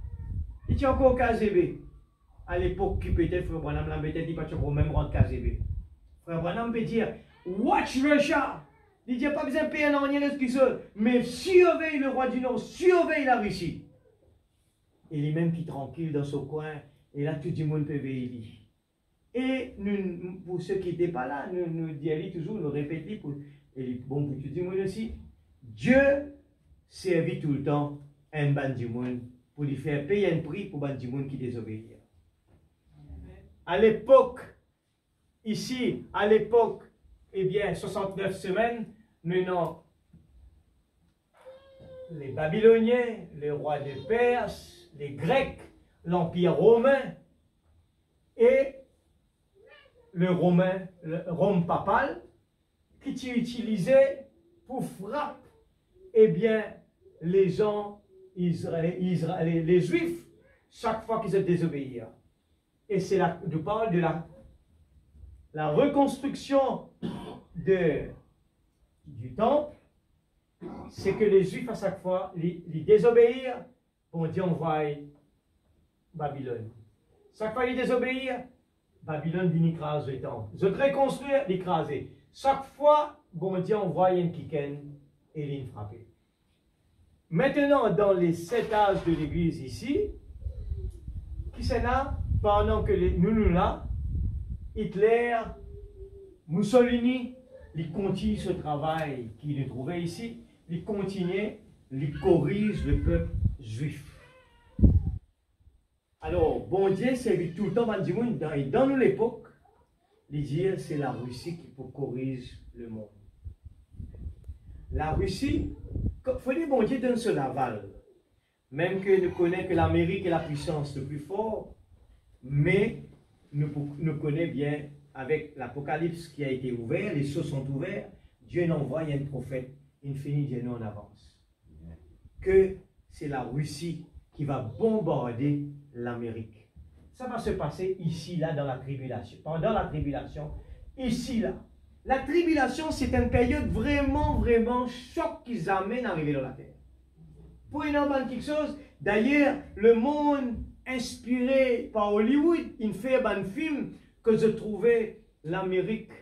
Il y a encore KGB. À l'époque, peut-être, frère Branham, là, peut-être, il n'y a pas encore même rang de KGB. Frère Branham peut dire, Watch Russia. Il dit, pas besoin de payer un rien excuse, mais surveille le roi du Nord, surveille la Russie. Et il est même qui tranquille dans son coin, et là tout le monde peut veiller. Et nous, pour ceux qui n'étaient pas là, nous disons toujours, nous répétons, et bon pour tout le monde aussi, Dieu servit tout le temps un ban du monde pour lui faire payer un prix pour ban du monde qui désobéit. À l'époque, ici, à l'époque, eh bien, 69 semaines, maintenant, les Babyloniens, les rois de Perse, les Grecs, l'Empire romain et le Rome papal qui utilisé pour frapper, eh bien, les gens, les Juifs, chaque fois qu'ils se désobéirent. Et c'est là, je parle de la reconstruction du temple, c'est que les Juifs, à chaque fois, les désobéirent, bon Dieu envoie Babylone. Chaque fois, ils désobéirent, Babylone dit écrase le temple. Ils reconstruire, l'écraser. Chaque fois, bon Dieu envoie une kiken et l'une frapper. Maintenant, dans les 7 âges de l'Église ici, qui c'est là, pendant que nous là, Hitler, Mussolini, ils continuent ce travail qu'ils trouvaient ici, ils continuent, ils corrigent le peuple juif. Alors, bon Dieu servit tout le temps dans l'époque, les dire c'est la Russie qui corrige le monde. La Russie, il faut dire bon Dieu donne ce laval. même que nous connaissons que l'Amérique est la puissance le plus fort, mais nous connaissons bien, avec l'Apocalypse qui a été ouvert, les cieux sont ouverts, Dieu envoie un prophète, il finit Dieu nous en avance. Que c'est la Russie qui va bombarder l'Amérique. Ça va se passer ici, là, dans la tribulation. Pendant la tribulation, ici, là. La tribulation, c'est une période vraiment, vraiment choc qu'ils amènent à arriver dans la terre. Pour une autre quelque chose, d'ailleurs, le monde inspiré par Hollywood, il fait un film que je trouvais l'Amérique,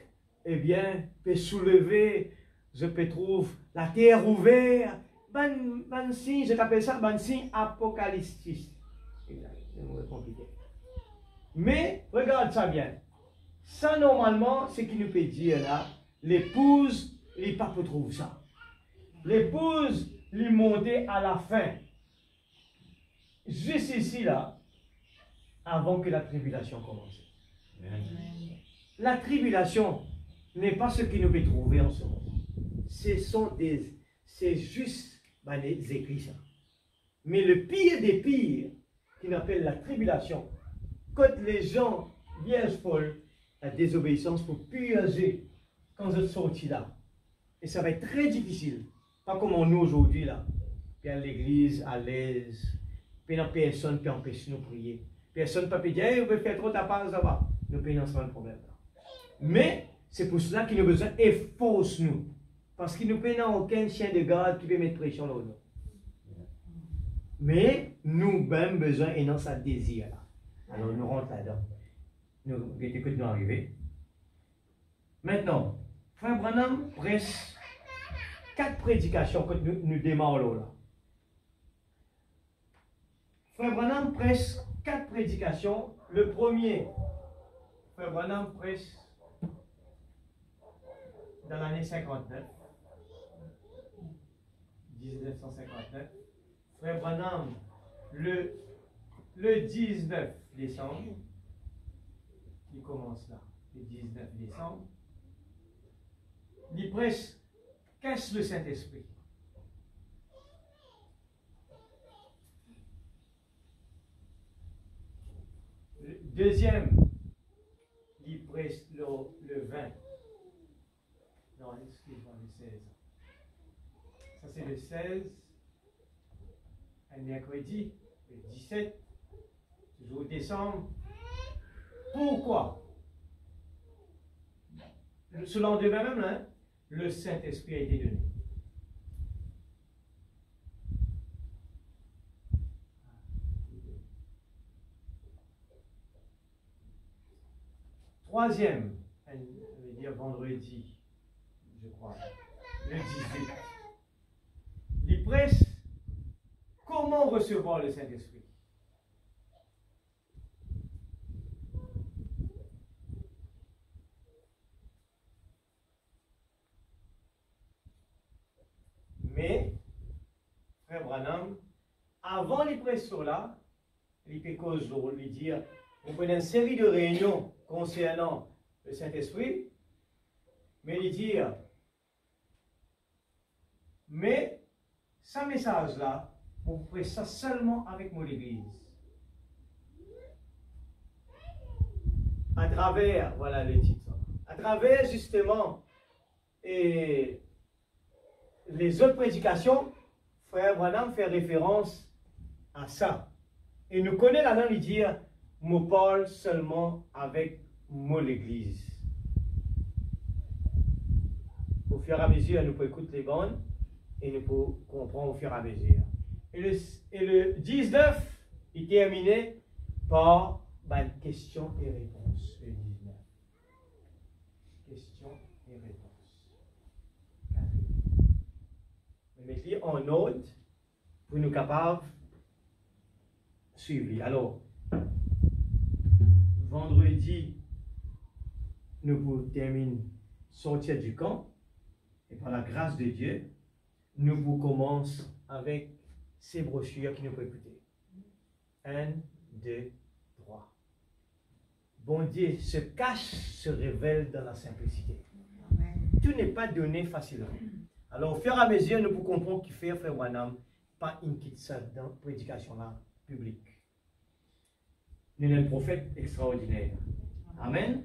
eh bien, peut soulever, je peux trouver la terre ouverte, ben signe, je t'appelle ça, ben signe apocalyptique. C'est compliqué. Mais, regarde ça bien. Ça, normalement, ce qui nous peut dire là, l'épouse, les papes trouvent ça. L'épouse, lui monter à la fin. Juste ici, là, avant que la tribulation commence. La tribulation n'est pas ce qui nous peut trouver en ce moment. C'est juste les églises. Mais le pire des pires, qu'on appelle la tribulation, quand les gens viennent folles, la désobéissance pour purger quand vous êtes sortis là. Et ça va être très difficile. Pas comme nous aujourd'hui là. Puis à l'église, à l'aise. Puis personne ne peut empêcher nous prier. Personne ne peut dire, hey, vous pouvez faire trop ta part, ça va. Nous payons sans problème là. Mais c'est pour cela qu'il nous a besoin et fausse nous. Parce qu'il nous payons aucun chien de garde qui peut mettre pression là-haut. Mais nous avons besoin et non ça désir là. Alors nous rentrons là-dedans. Nous écoutons arriver. Maintenant, Frère Branham presse 4 prédications que nous démarrons là. Frère Branham presse 4 prédications. Le premier, Frère Branham presse dans l'année 59, 1959. Frère Branham, le 19 décembre, il commence là, le 19 décembre, il presse qu'est-ce le Saint-Esprit? Le deuxième, il presse le 20. Non, excuse-moi, le 16. Ça c'est le 16, un mercredi, le 17, toujours décembre. Pourquoi? Ce lendemain même, là, le Saint-Esprit a été donné. Troisième, on va dire vendredi, je crois, le 18. Il presse comment recevoir le Saint-Esprit. Mais, Frère Branham, avant les pressions là, il peut causer, lui dire, on prenait une série de réunions concernant le Saint-Esprit, mais il dit, mais, ce message-là, vous ferez ça seulement avec mon Église. À travers, voilà le titre, à travers justement, et les autres prédications, Frère Branham fait référence à ça. Et nous connaissons là-dedans, il dit, je parle seulement avec mon Église. Au fur et à mesure, nous pouvons écouter les bandes et nous pouvons comprendre au fur et à mesure. Et le 19, il terminait par question et réponse. Le 19. Question et réponse. Mettez en note pour nous capables de suivre. Alors, vendredi, nous pouvons terminer sortir du camp et par la grâce de Dieu, nous vous commençons avec ces brochures qui nous peuvent écouter. 1, 2, 3. Bon Dieu se cache, se révèle dans la simplicité. Tout n'est pas donné facilement. Alors, au fur et à mesure, nous pouvons comprendre qu'il fait Frère Branham pas une quitte ça dans la prédication là, publique. Nous sommes un prophète extraordinaire. Amen.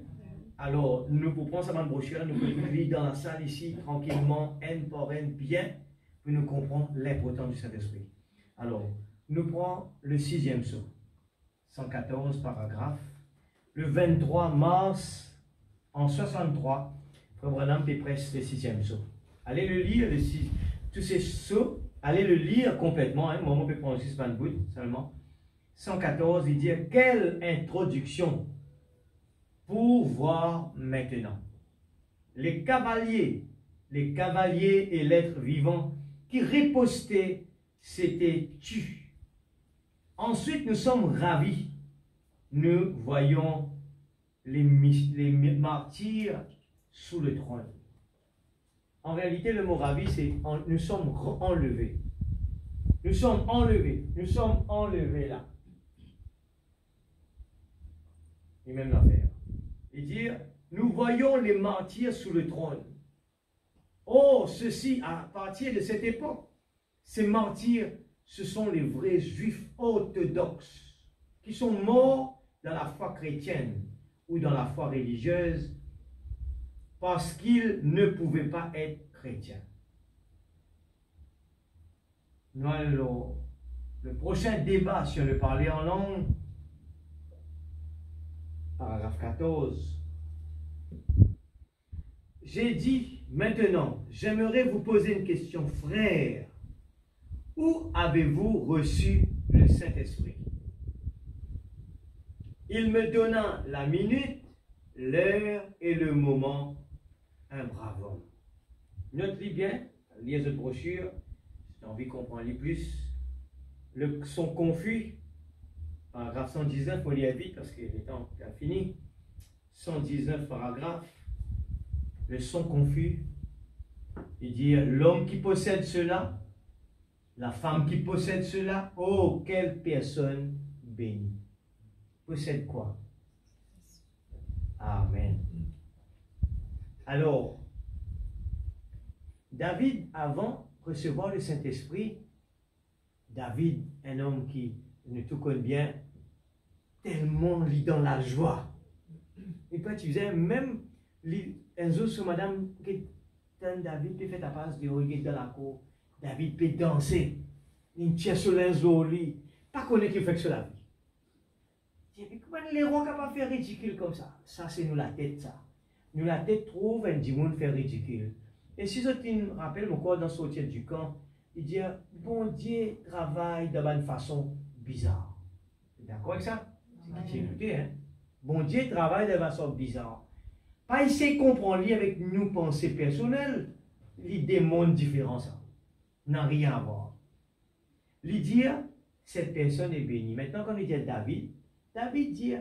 Alors, nous pouvons prendre sa brochure, nous pouvons lire dans la salle ici, tranquillement, haine par haine, bien, pour nous comprendre l'importance du Saint-Esprit. Alors, nous prenons le 6e psaume, 114 paragraphes, le 23 mars en 63, Frère Branham presse le 6e psaume. Allez le lire, tous ces psaumes, allez le lire complètement, hein, moi, on peut prendre juste 20 bouts seulement. 114, il dit quelle introduction pour voir maintenant. Les cavaliers et l'être vivant qui ripostaient s'étaient tus. Ensuite, nous sommes ravis. Nous voyons les martyrs sous le trône. En réalité, le mot ravi, c'est nous sommes enlevés. Nous sommes enlevés. Nous sommes enlevés là. Et même l'affaire. Et dire, nous voyons les martyrs sous le trône. Oh, ceci, à partir de cette époque, ces martyrs, ce sont les vrais juifs orthodoxes qui sont morts dans la foi chrétienne ou dans la foi religieuse parce qu'ils ne pouvaient pas être chrétiens. Nous allons, le prochain débat sur le parler en langue, paragraphe 14. J'ai dit, maintenant, j'aimerais vous poser une question, frère. Où avez-vous reçu le Saint-Esprit? Il me donna la minute, l'heure et le moment, un brave homme. Note-les bien, lisez cette brochure, j'ai envie qu'on comprenne les plus. Le son confus, paragraphe 119, il faut lire vite parce que le temps a fini. 119 paragraphes, le son confus, il dit l'homme qui possède cela, la femme qui possède cela, oh, quelle personne bénie. Possède quoi? Amen. Alors, David, avant de recevoir le Saint-Esprit, David, un homme qui nous tout connaît bien, tellement lit dans la joie. Et puis tu disais, même un jour sur madame, David peut faire ta passe de regarder dans la cour, David peut danser, il tient sur un lit, pas connaître qu'il fait que sur la vie. Comment les rois capables de faire ridicule comme ça? Ça, c'est nous la tête, ça. Nous la tête trouve un dimanche faire ridicule. Et si je te rappelle mon corps dans sortir du camp, il dit, bon Dieu travaille de une façon bizarre. D'accord avec ça? C'est qui écouté, hein? Bon Dieu travaille de façon bizarre. Pas essayer de comprendre avec nos pensées personnelles, l'idée monde différent, ça. N'a rien à voir. Lui dire, cette personne est bénie. Maintenant, quand il dit David dit,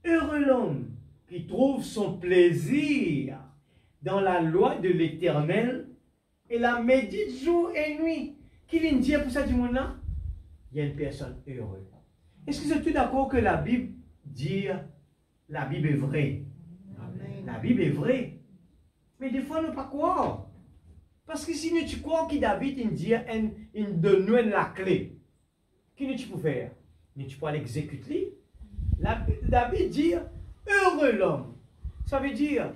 heureux l'homme qui trouve son plaisir dans la loi de l'Éternel et la médite jour et nuit. Qui vient dire pour ça du monde là? Il y a une personne heureuse. Est-ce que vous êtes tout d'accord que la Bible dit la Bible est vraie? Amen. La Bible est vraie. Mais des fois, nous ne pas croire. Parce que si tu crois que David il dit, il donne la clé, qu'est-ce que tu peux faire? Tu peux l'exécuter. David dit, heureux l'homme. Ça veut dire,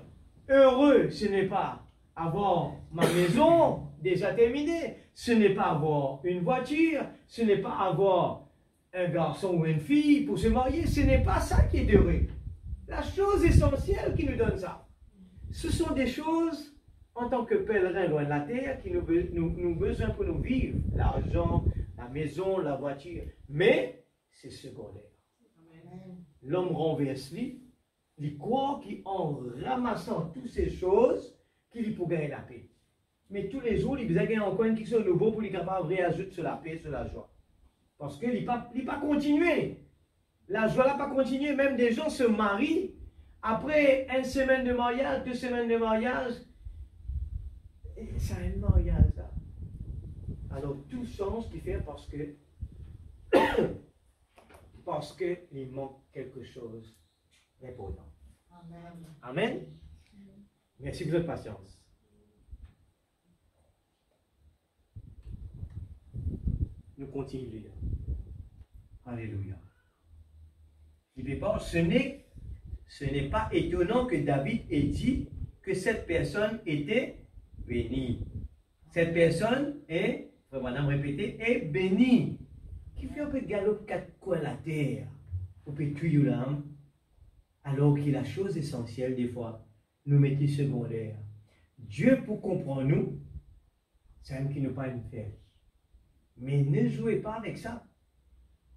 heureux, ce n'est pas avoir ma maison déjà terminée, ce n'est pas avoir une voiture, ce n'est pas avoir un garçon ou une fille pour se marier, ce n'est pas ça qui est heureux. La chose essentielle qui nous donne ça, ce sont des choses en tant que pèlerins loin de la terre qui nous besoin pour nous vivre. L'argent, la maison, la voiture. Mais c'est secondaire. L'homme renverse lui, il croit qu'en ramassant toutes ces choses, qu'il peut gagner la paix. Mais tous les jours, il besoin gagner encore une chose nouveau pour être capable de réajouter sur la paix, sur la joie. Parce qu'il n'est pas continué. La joie n'a pas continué. Même des gens se marient. Après une semaine de mariage, 2 semaines de mariage, et c'est un mariage là. Alors tout change qui fait parce qu'il manque quelque chose d'important. Amen. Amen. Merci pour votre patience. Nous continuons de lire. Alléluia. Ce n'est pas étonnant que David ait dit que cette personne était bénie. Cette personne est, madame répéter, est bénie. Qui fait un peu de galop quatre coins la terre. Au pétouille l'âme. Alors que la chose essentielle, des fois, nous mettons secondaire. Dieu, pour comprendre nous, c'est un qui nous parle de faire. Mais ne jouez pas avec ça.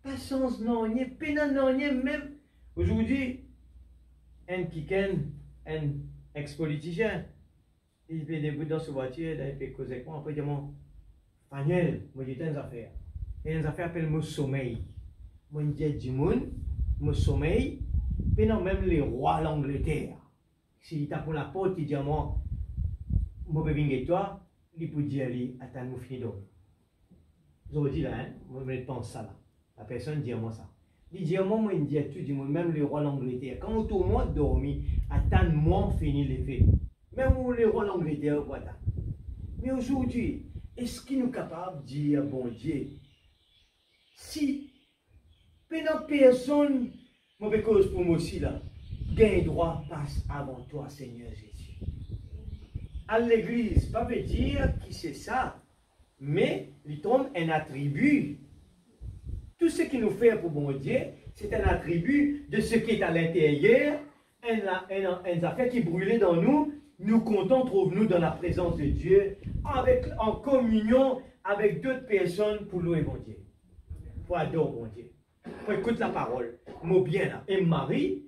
Patience, non, rien, pénal, non, rien, même. Aujourd'hui, un kiken, un ex-politicien, il fait des bouts dans sa voiture, il fait causer avec moi, après il dit, Faniel, moi j'ai des affaires. Et les affaires appellent mon sommeil. Moi je dis du monde, mon sommeil, mais non, même les rois de l'Angleterre. S'il tape pour la porte, il dit à moi, moi je viens avec toi, il peut dire, attends, nous finissons. Je vous dis là, hein, moi je pense ça là. La personne dit à moi ça. Il dit à moi, il dit à tout le monde, même les rois de l'Angleterre. Quand tout le monde dormi, attends-moi, finir les faits. Même les rois de l'Angleterre, voilà. Mais aujourd'hui, est-ce qu'il nous est capable de dire, bon Dieu, si personne, mauvaise cause pour moi aussi là, gain droit passe avant toi, Seigneur Jésus. À l'église, pas veut dire qui c'est ça, mais il tombe un attribut. Tout ce qui nous fait pour bon Dieu, c'est un attribut de ce qui est à l'intérieur, un affaire qui brûlait dans nous. Nous comptons, trouve-nous dans la présence de Dieu, en communion avec d'autres personnes pour louer bon Dieu, pour adorer bon Dieu, pour écouter la parole. Mot bien là. Et Marie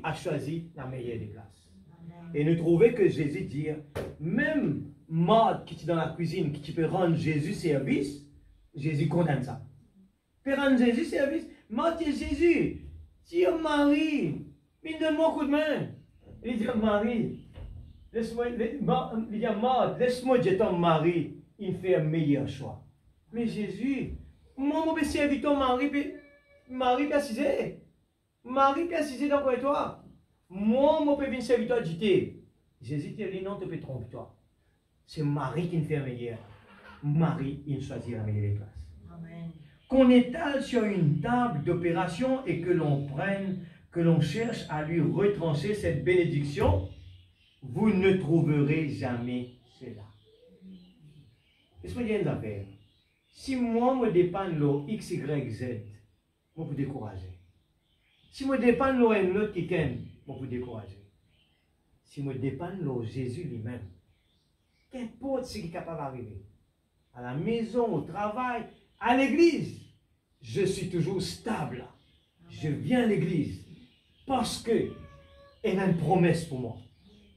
a choisi la meilleure des places. Et nous trouvons que Jésus dit, même Maud qui est dans la cuisine, qui peut rendre Jésus service, Jésus condamne ça. Peut rendre Jésus service. Maud dit Jésus, si Marie, il donne-moi un coup de main. Il dit Marie, laisse-moi dire ton mari, il fait un meilleur choix. Mais Jésus, moi, je vais servir ton mari, Marie précisé. Marie précisé dans quoi toi? Moi, je peux venir servir toi du thé. Jésus te dit non, tu peux tromper toi. C'est Marie qui me fait meilleur. Marie, il choisit la meilleure place. Amen. Qu'on étale sur une table d'opération et que l'on prenne, que l'on cherche à lui retrancher cette bénédiction, vous ne trouverez jamais cela. Est-ce que je dis une affaire? Si moi, je dépends de l'eau X, Y, Z, je peux décourager. Si je dépends de l'eau un autre qui aime, je peux décourager. Si je dépends de l'eau Jésus lui-même, qu'importe ce qui est capable d'arriver, à la maison, au travail, à l'église, je suis toujours stable. Je viens à l'église parce que elle a une promesse pour moi.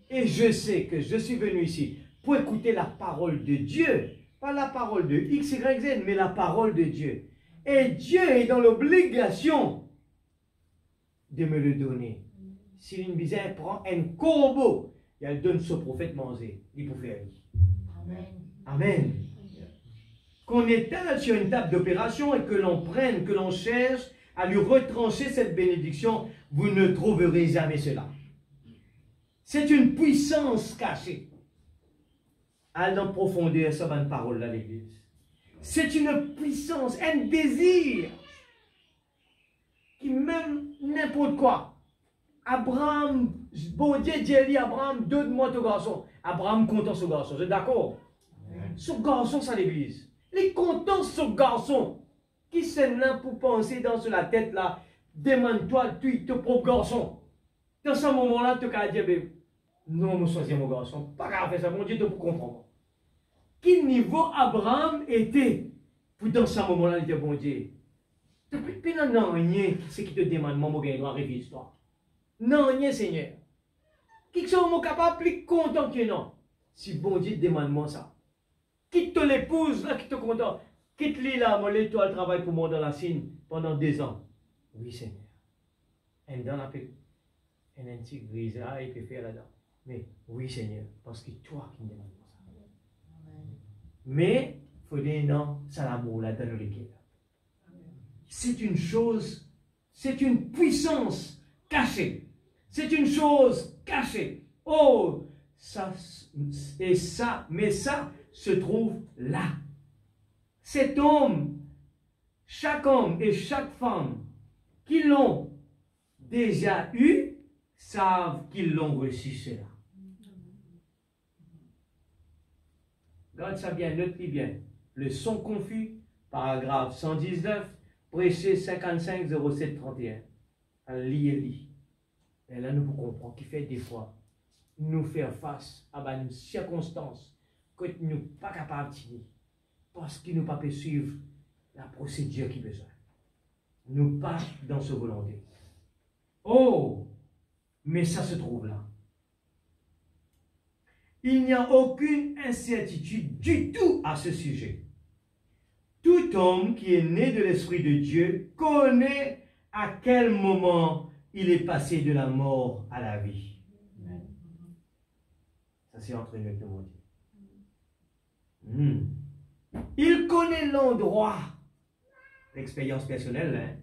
Et je sais que je suis venu ici pour écouter la parole de Dieu. Pas la parole de X, Y, Z, mais la parole de Dieu. Et Dieu est dans l'obligation de me le donner. Si une misère prend un corbeau, et elle donne ce prophète manger, il peut faire. Amen. Amen. Qu'on étale sur une table d'opération et que l'on prenne, que l'on cherche à lui retrancher cette bénédiction, vous ne trouverez jamais cela. C'est une puissance cachée. Allez dans profondeur sur une parole de l'église. C'est une puissance, un désir qui même n'importe quoi. Abraham, bon Dieu dit à Abraham, donne-moi ton garçon. Abraham content ce garçon, vous êtes d'accord? Ce garçon, c'est l'église. Il est content ce garçon. Qui s'est là pour penser dans la tête là, demande-toi, tu ton propre garçon. Dans ce moment-là, tu as dit, non, je choisis mon garçon. Pas grave, ça, mon Dieu, tu peux comprendre. Quel niveau Abraham était pour dans ce moment-là, il dit, bon Dieu, tu n'as rien, ce qui te demande, moi, je dois arriver l'histoire. Non, rien, Seigneur. Qui sont capable plus content que non. Si bon Dieu demande-moi ça. Quitte l'épouse, là, qui te content. Quitte-lui là, moi, l'étoile travaille pour moi dans la Chine pendant 2 ans. Oui, Seigneur. Et dans la paix, un petit grise là, il peut faire là-dedans. Mais oui, Seigneur, parce que toi qui me demandes ça. Mais, il faut dire non, c'est l'amour là dans le cœur. C'est une chose, c'est une puissance cachée. C'est une chose cachée. Oh, ça, et ça, mais ça se trouve là. cet homme, chaque homme et chaque femme qui l'ont déjà eu, savent qu'ils l'ont reçu cela. Regarde ça bien, note-le bien. Le son confus, paragraphe 119, prêché 55 07 31. Lis et lis. Et là, nous comprenons qu'il fait des fois nous faire face à une circonstance que nous ne sommes pas capables de tenir. Parce qu'il nous pas pu suivre la procédure qui besoin. Nous pas dans ce volonté. Oh, mais ça se trouve là. Il n'y a aucune incertitude du tout à ce sujet. Tout homme qui est né de l'Esprit de Dieu connaît à quel moment il est passé de la mort à la vie. Ça c'est entre nous tout le monde. Il connaît l'endroit, l'expérience personnelle, hein?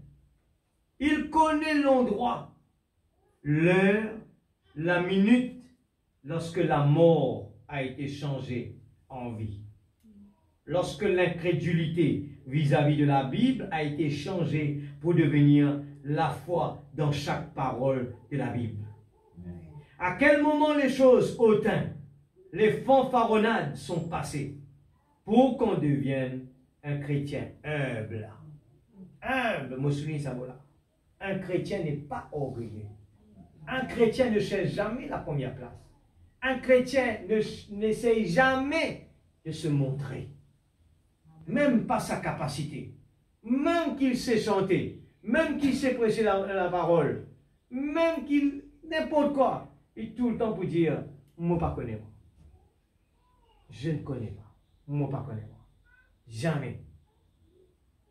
Il connaît l'endroit, l'heure, la minute, lorsque la mort a été changée en vie. Lorsque l'incrédulité vis-à-vis de la Bible a été changée pour devenir la foi dans chaque parole de la Bible. À quel moment les choses hautaines, les fanfaronnades sont passées pour qu'on devienne un chrétien humble. Humble, moi je souligne ça voilà. Un chrétien n'est pas orgueilleux. Un chrétien ne cherche jamais la première place. Un chrétien n'essaye jamais de se montrer. Même pas sa capacité. Même qu'il sait chanter. Même qu'il sait prêcher la parole. Même qu'il... n'importe quoi. Et tout le temps pour dire, moi pas connais moi. Je ne connais pas. Moi pas connais moi. Jamais.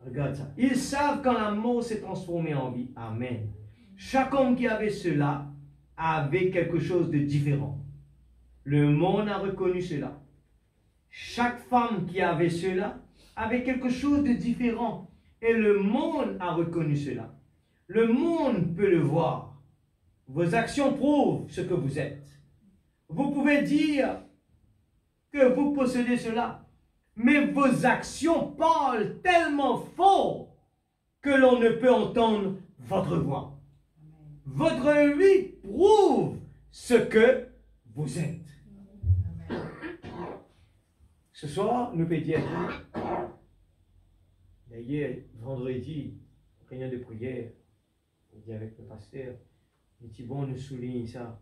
Regarde ça. Ils savent quand la mort s'est transformée en vie. Amen. Chaque homme qui avait cela avait quelque chose de différent. Le monde a reconnu cela. Chaque femme qui avait cela avait quelque chose de différent. Et le monde a reconnu cela. Le monde peut le voir. Vos actions prouvent ce que vous êtes. Vous pouvez dire que vous possédez cela. Mais vos actions parlent tellement fort que l'on ne peut entendre votre voix. Votre vie prouve ce que vous êtes. Ce soir, nous pouvons dire, d'ailleurs, vendredi, réunion de prière, on dit avec le pasteur, il dit, bon, nous souligne ça.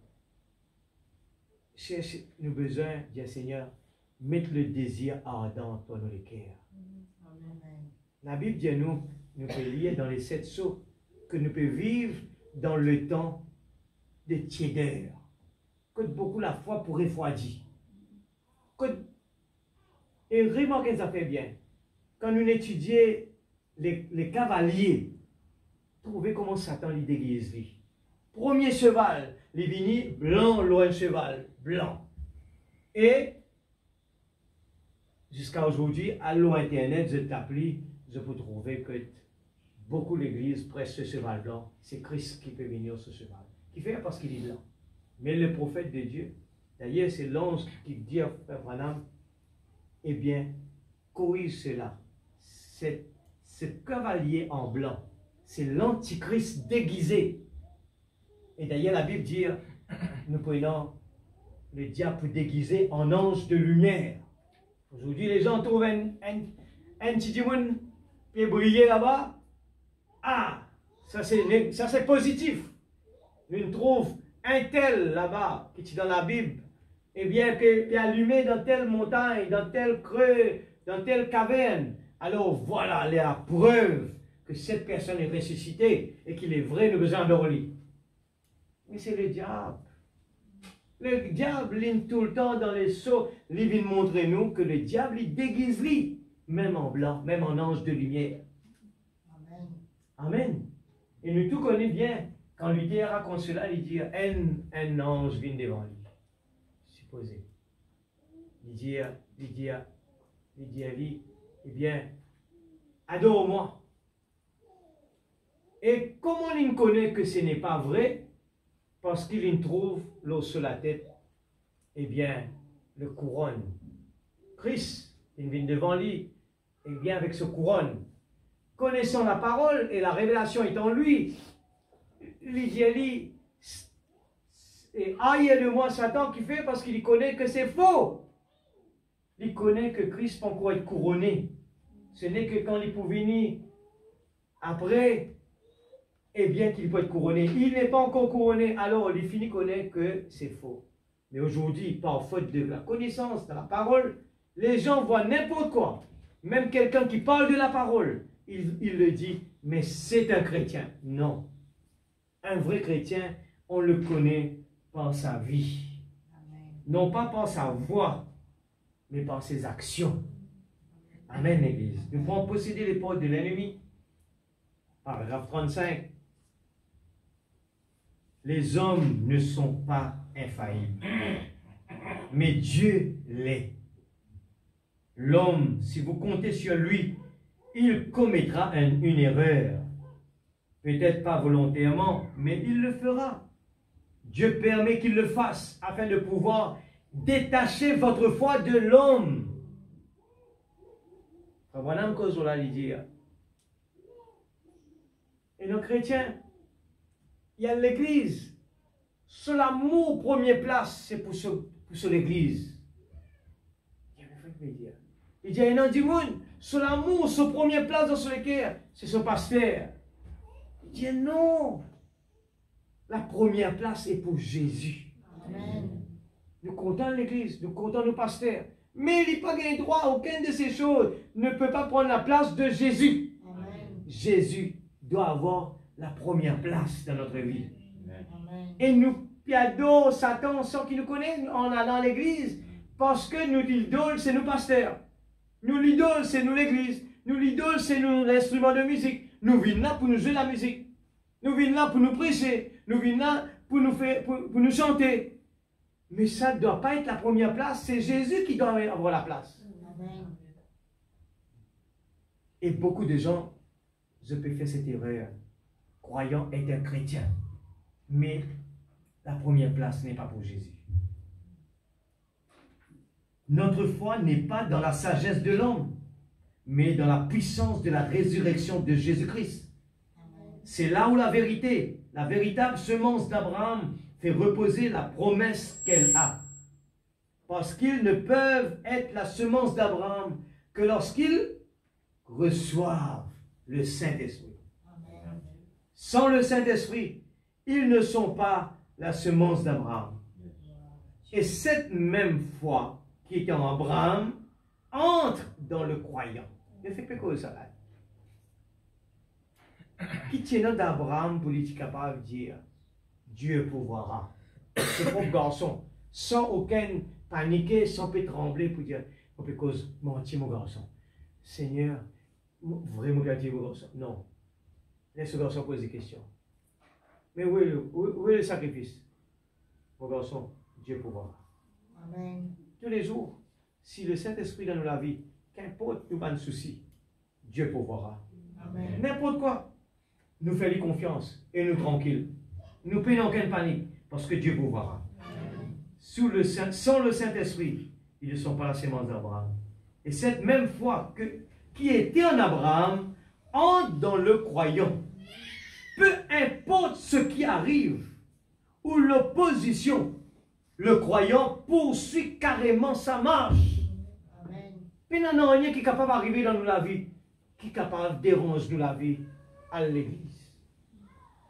Nous avons besoin de dire, Seigneur, mettre le désir ardent dans nos cœurs. La Bible dit à nous, nous pouvons lire dans les 7 sceaux, que nous pouvons vivre dans le temps de tiédeur. Que beaucoup la foi pour refroidir. Et remarquez ça fait bien. Quand nous étudions les cavaliers, trouvez comment Satan les déguise. Premier cheval, les vignes blanc, loin cheval, blanc. Et jusqu'à aujourd'hui, à l'internet, je t'appelle, je peux trouver que beaucoup l'église presse ce cheval blanc. C'est Christ qui peut venir ce cheval. Qui fait parce qu'il est blanc. Mais le prophète de Dieu, d'ailleurs, c'est l'ange qui dit à Frère Branham, eh bien, corrige cela. Ce cavalier en blanc, c'est l'antichrist déguisé. Et d'ailleurs, la Bible dit, nous prenons le diable déguisé en ange de lumière. Aujourd'hui, les gens trouvent un petit démon qui est brillé là-bas. Ah, ça c'est positif. Nous trouvons un tel là-bas, qui est dans la Bible, et bien, qui est allumé dans telle montagne, dans tel creux, dans telle caverne. Alors voilà la preuve que cette personne est ressuscitée et qu'il est vrai, nous avons besoin de lui. Mais c'est le diable. Le diable, il tout le temps dans les sceaux, il vient montrer nous que le diable, il déguise lui, même en blanc, même en ange de lumière. Amen. Amen. Et nous tout connaissons bien, quand lui raconte cela, il dit, un ange vient devant lui. Supposé. Il dit à lui, eh bien, adore-moi. Et comment il connaît que ce n'est pas vrai? Parce qu'il trouve l'eau sur la tête, eh bien, le couronne. Christ, il vient devant lui, et vient avec sa couronne. Connaissant la parole et la révélation est en lui, il dit, et aïe de moi Satan qui fait parce qu'il connaît que c'est faux. Il connaît que Christ peut encore être couronné. Ce n'est que quand il peut venir après, eh bien qu'il peut être couronné. Il n'est pas encore couronné, alors il finit connaître que c'est faux. Mais aujourd'hui, par faute de la connaissance de la parole, les gens voient n'importe quoi. Même quelqu'un qui parle de la parole, il le dit, mais c'est un chrétien. Non. Un vrai chrétien, on le connaît par sa vie. Amen. Non pas par sa voix, mais par ses actions. Amen, l'Église. Nous pouvons posséder les portes de l'ennemi. Paragraphe 35. Les hommes ne sont pas infaillibles, mais Dieu l'est. L'homme, si vous comptez sur lui, il commettra une erreur. Peut-être pas volontairement, mais il le fera. Dieu permet qu'il le fasse afin de pouvoir détacher votre foi de l'homme. Voilà encore ce qu'on a dit. Et nos chrétiens, il y a l'église. Sur l'amour, première place, c'est pour l'église. Il dit, il y a un du monde, sur l'amour, sur première place dans ce cœur, c'est son pasteur. Il dit non. La première place est pour Jésus. Amen. Nous comptons l'église, nous comptons nos pasteurs. Mais il n'y a pas de droit, aucune de ces choses ne peut pas prendre la place de Jésus. Amen. Jésus doit avoir la première place dans notre vie. Amen. Et nous piadons Satan sans qu'il nous connaisse en allant à l'église, parce que nous l'idole, c'est nos pasteurs. Nous l'idole, c'est nous l'église. Nous l'idole, c'est nous l'instrument de musique. Nous venons là pour nous jouer la musique. Nous venons là pour nous prêcher. Nous venons là pour nous chanter. Mais ça ne doit pas être la première place. C'est Jésus qui doit avoir la place. Amen. Et beaucoup de gens, je peux faire cette erreur, croyant être un chrétien. Mais la première place n'est pas pour Jésus. Notre foi n'est pas dans la sagesse de l'homme, mais dans la puissance de la résurrection de Jésus-Christ. C'est là où la vérité, la véritable semence d'Abraham fait reposer la promesse qu'elle a. Parce qu'ils ne peuvent être la semence d'Abraham que lorsqu'ils reçoivent le Saint-Esprit. Sans le Saint-Esprit, ils ne sont pas la semence d'Abraham. Et cette même foi qui est en Abraham entre dans le croyant. Il fait quoi ça là? Qui tient d'Abraham pour être capable de dire Dieu pourvoira. Ce pauvre garçon, sans aucune panique, sans peu trembler pour dire parce menti mon garçon. Seigneur, vraiment gâté mon garçon. Non. Laisse ce garçon poser des questions. Mais où est le sacrifice? Mon garçon, Dieu pourvoira. Amen. Tous les jours, si le Saint-Esprit dans la vie, qu'importe nous pas de soucis, Dieu pourvoira. N'importe quoi, nous faisons confiance et nous tranquilles. Nous payons aucune panique parce que Dieu pourvoira. Sans le Saint-Esprit, ils ne sont pas la sémence d'Abraham. Et cette même foi qui était en Abraham entre dans le croyant. Peu importe ce qui arrive ou l'opposition, le croyant poursuit carrément sa marche. Puis il n'y a rien qui est capable d'arriver dans la vie, qui est capable de déranger la vie à l'église.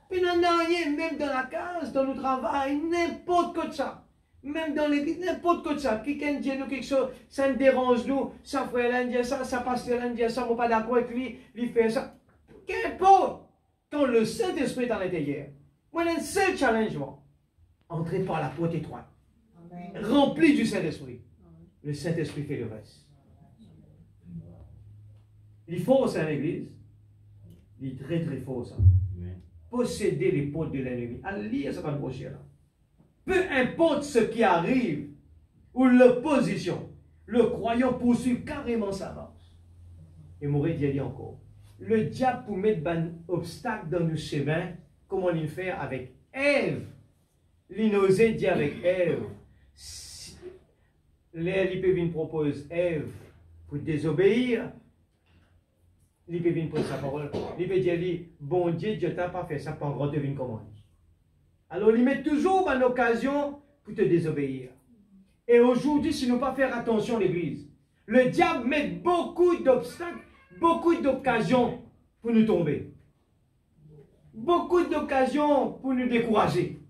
Puis il n'y a rien, même dans la case, dans le travail, n'importe quoi de ça. Même dans l'église, n'importe quoi de ça. Qui dit nous quelque chose, ça nous dérange nous, ça frère l'un dit ça, ça pasteur l'un dit ça, on n'est pas d'accord avec lui, il fait ça. Qu'importe, quand le Saint-Esprit est à l'intérieur, moi j'ai un seul challengement. Entrez par la porte étroite. Rempli du Saint-Esprit. Le Saint-Esprit fait le reste. Il faut ça à l'église. Il est très très fort ça. Posséder les portes de l'ennemi. Allez lire ça dans le prochain là. Peu importe ce qui arrive ou l'opposition, le croyant poursuit carrément sa marche. Et Maurice dit encore, le diable pour mettre un obstacle dans nos chemins, comment il fait avec Ève. L'inosé dit avec Ève. L'Élie propose Ève pour désobéir. il peut venir pour sa parole. Il peut dire, bon Dieu, Dieu t'a pas fait ça pour encore deviner comment. Alors, il met toujours une occasion pour te désobéir. Et aujourd'hui, si nous ne pas faire attention, l'Église, le diable met beaucoup d'obstacles, beaucoup d'occasions pour nous tomber. Beaucoup d'occasions pour nous décourager.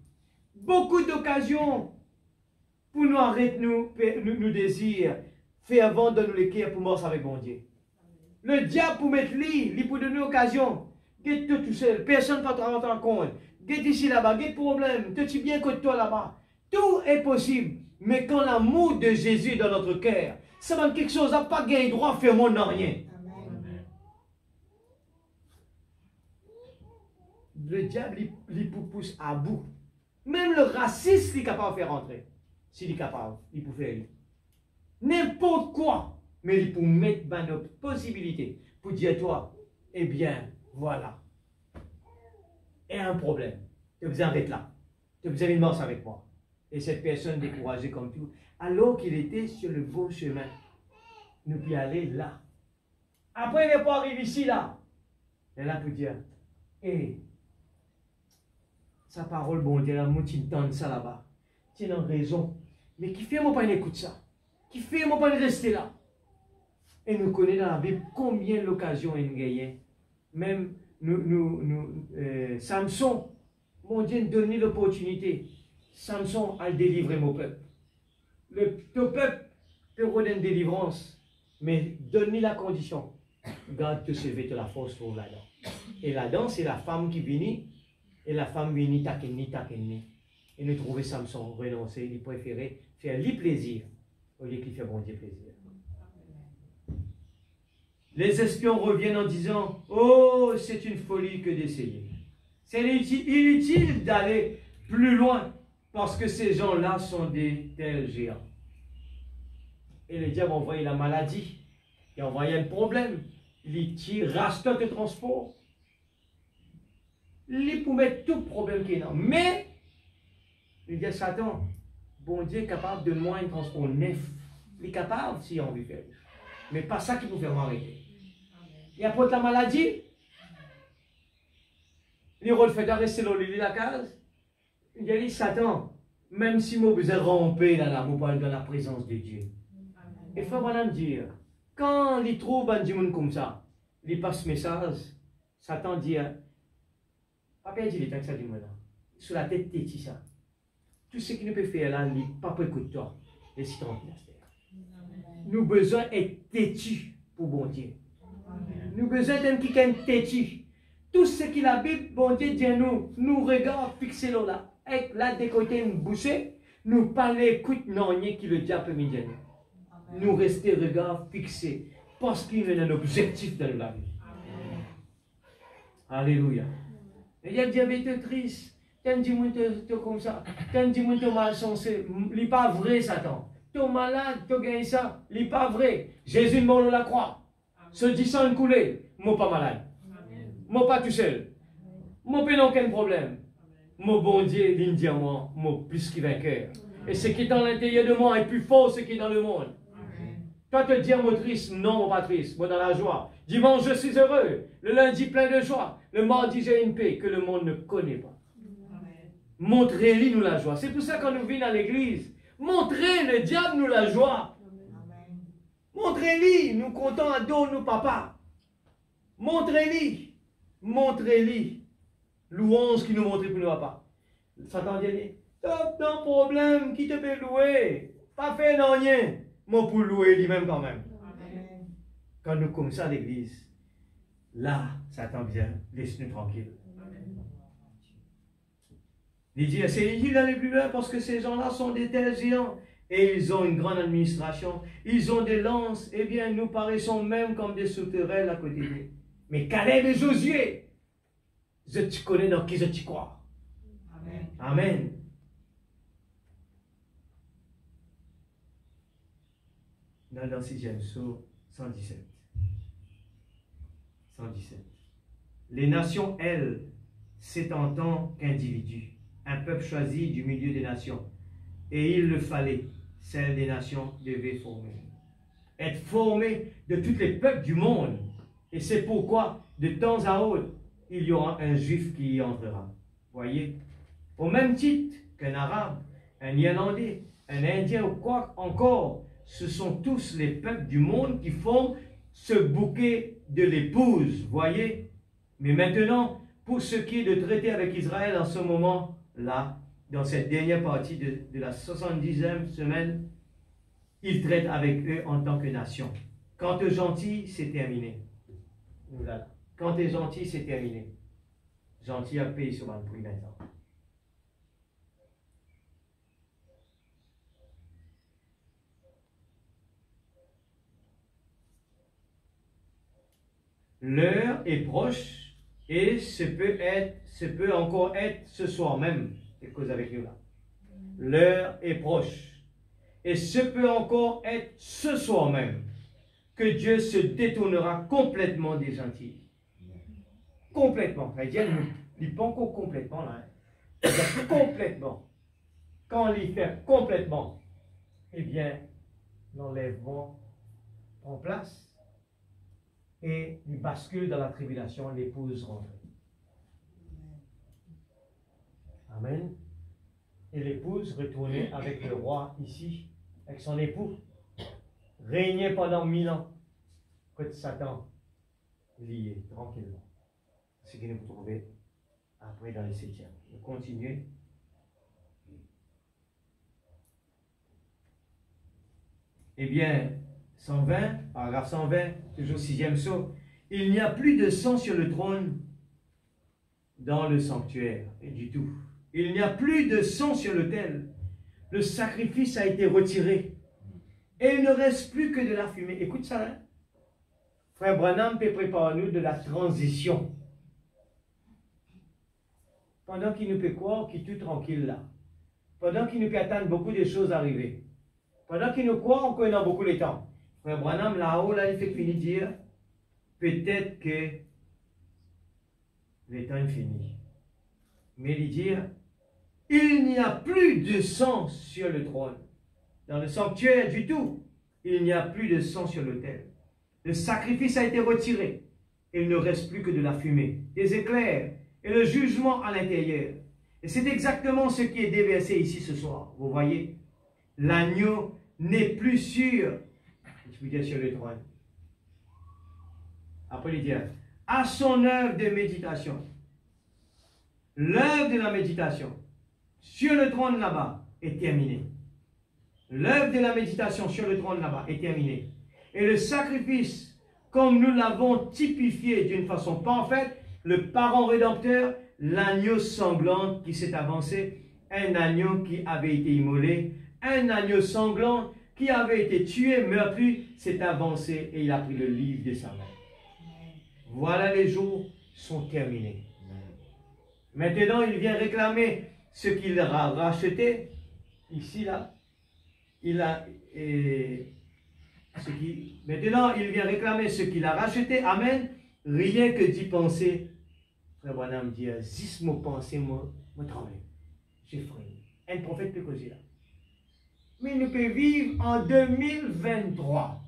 Beaucoup d'occasions pour nous arrêter nous désirs, faire avant de nous l'écrire pour mort avec bon Dieu. Le diable pour mettre lui pour donner l'occasion. Get tout seul, personne ne va te rendre en compte. Get ici là-bas, get problème, te dis bien que toi là-bas. Tout est possible. Mais quand l'amour de Jésus est dans notre cœur, ça va quelque chose à pas gagner droit à faire mon rien. Amen. Le diable, il pousse à bout. Même le raciste, il est capable de faire rentrer. S'il est capable, il peut faire. N'importe quoi. Mais il peut mettre une possibilité pour dire toi, eh bien, voilà. Et un problème. Tu as besoin d'être là. Tu as besoin d'une mort avec moi. Et cette personne découragée comme tout, alors qu'il était sur le bon chemin, nous puis aller là. Après, il n'est pas arrivé ici, là. Elle a pu dire, hé, sa parole, bon Dieu, la moutine tente ça là-bas. Tu as raison. Mais qui fait moi pas écouter ça? Qui fait moi pas rester là? Et nous connaissons dans la Bible combien l'occasion est gagnée. Même Samson, mon Dieu, nous donne l'opportunité. Samson a délivré mon peuple. Le peuple te redonne une délivrance, mais donne-lui la condition. Garde te sauver de la force pour là-dedans. Et là-dedans, c'est la femme qui vient, et la femme vient taquiner. Et nous trouvons Samson renoncer, il préférait faire lui plaisir au lieu qu'il fait bon Dieu plaisir. Les espions reviennent en disant, oh, c'est une folie que d'essayer. C'est inutile d'aller plus loin. Parce que ces gens-là sont des tels géants. Et le diable envoie la maladie. Il envoie un problème. Il tire, rachète le transport. Il peut mettre tout problème qu'il y a. Mais, il dit à Satan, bon Dieu est capable de moi un transport neuf. Il est capable s'il a envie de faire. Mais pas ça qui peut faire m'arrêter. Il apporte la maladie. Il refait d'arrêter la case. Il a dit, Satan, même si moi vous êtes rampé dans la présence de Dieu. Il faut me dire, quand il trouve un monde comme ça, il passe ce message, Satan dit, papa dit le temps que ça dit moi là, sur la tête de ça. Tout ce qu'il peut faire là, il pas pour écouter toi, laisse tranquille. Nous avons besoin d'être têtus pour bon Dieu. Nous avons besoin d'être quelqu'un têtu. Tout ce qui la Bible, bon Dieu dit nous regardons fixer là. Et là, des côtés, nous boucher, nous parlons, écoute, non, qui le diable peut dire. Nous rester regard fixé, parce qu'il y a un objectif dans la vie. Alléluia. Et il y a diabète triste, t'as dit moi comme ça, t'as dit moi mal sensé, il n'est pas vrai, Satan. Tu es malade, tu gagnes ça, il n'est pas vrai. Jésus mort sur la croix, se dit sans couler, moi pas malade, moi pas tout seul, moi pas aucun problème. Mon bon Dieu, il dit à moi, moi plus qu'il vainqueur. Et ce qui est dans l'intérieur de moi est plus fort que ce qui est dans le monde. Amen. Toi te dire, moi triste, non, moi pas triste, moi dans la joie. Dimanche, je suis heureux. Le lundi, plein de joie. Le mardi, j'ai une paix que le monde ne connaît pas. Montrez-lui nous la joie. C'est pour ça qu'on nous vient à l'église. Montrez le diable nous la joie. Montrez-lui, nous comptons à dos nous papa. Montrez-lui. Montrez-lui. Louange qui nous montre pour nous papa. Satan dit, top d'un problème qui te peut louer. Pas fait non rien. Moi pour louer lui-même quand même. Amen. Quand nous comme ça à l'église, là, Satan vient, laisse-nous tranquille. Il dit, c'est inutile d'aller plus loin parce que ces gens-là sont des tels géants. Et ils ont une grande administration. Ils ont des lances. Eh bien, nous paraissons même comme des sauterelles à côté d'eux. Mais Caleb et Josué, je te connais dans qui je te crois. Amen. Amen. Dans le 6e psaume 117. 117. Les nations, elles, c'est en tant qu'individus, un peuple choisi du milieu des nations. Et il le fallait, celle des nations devait former. Être formé de tous les peuples du monde. Et c'est pourquoi, de temps à autre, il y aura un juif qui y entrera. Voyez? Au même titre qu'un arabe, un irlandais, un indien ou quoi encore, ce sont tous les peuples du monde qui font ce bouquet de l'épouse. Voyez? Mais maintenant, pour ce qui est de traiter avec Israël en ce moment-là, dans cette dernière partie de la 70e semaine, il traite avec eux en tant que nation. Quand tu es gentil, c'est terminé. Voilà. Quand tu es gentil, c'est terminé. Gentil à payer sur un prix maintenant. L'heure est proche et ce peut encore être ce soir même. C'est cause avec nous là. L'heure est proche et ce peut encore être ce soir même que Dieu se détournera complètement des gentils. Complètement. Dieu il pas encore complètement là. Hein. Complètement. Quand on l'y fait complètement, eh bien, l'enlèvement prend place. Et il bascule dans la tribulation, l'épouse rentre. Amen. Et l'épouse retournait avec le roi ici, avec son époux, régnait pendant 1000 ans, que Satan lié tranquillement. C'est ce que nous trouvons après dans les 7e. Nous continuons. Eh bien, 120, paragraphe 120, toujours 6e saut. Il n'y a plus de sang sur le trône dans le sanctuaire, et du tout. Il n'y a plus de sang sur l'autel. Le sacrifice a été retiré. Et il ne reste plus que de la fumée. Écoute ça, hein? Frère Branham peut préparer nous de la transition. Pendant qu'il nous peut croire qu'il est tout tranquille là. Pendant qu'il nous peut attendre beaucoup de choses arriver. Pendant qu'il nous croit, on connaît beaucoup les temps. Frère Branham, là-haut, là, il fait finir de dire, peut-être que le temps est fini. Mais il dit, il n'y a plus de sang sur le trône. Dans le sanctuaire du tout, il n'y a plus de sang sur l'autel. Le sacrifice a été retiré. Il ne reste plus que de la fumée, des éclairs et le jugement à l'intérieur. Et c'est exactement ce qui est déversé ici ce soir. Vous voyez, l'agneau n'est plus sur le trône. Après, il dit, à son œuvre de méditation. L'œuvre de la méditation sur le trône là-bas est terminée. L'œuvre de la méditation sur le trône là-bas est terminée. Et le sacrifice, comme nous l'avons typifié d'une façon parfaite, le parent rédempteur, l'agneau sanglant qui s'est avancé, un agneau qui avait été immolé, un agneau sanglant qui avait été tué, meurtri, s'est avancé et il a pris le livre de sa main. Voilà, les jours sont terminés. Maintenant, il vient réclamer ce qu'il a racheté. Ici, là, maintenant, il vient réclamer ce qu'il a racheté. Amen. Rien que d'y penser. Frère Branham dit, 10 mots pensés, moi travaille. J'ai frémi. Un prophète peut causer là. Mais nous pouvons vivre en 2023.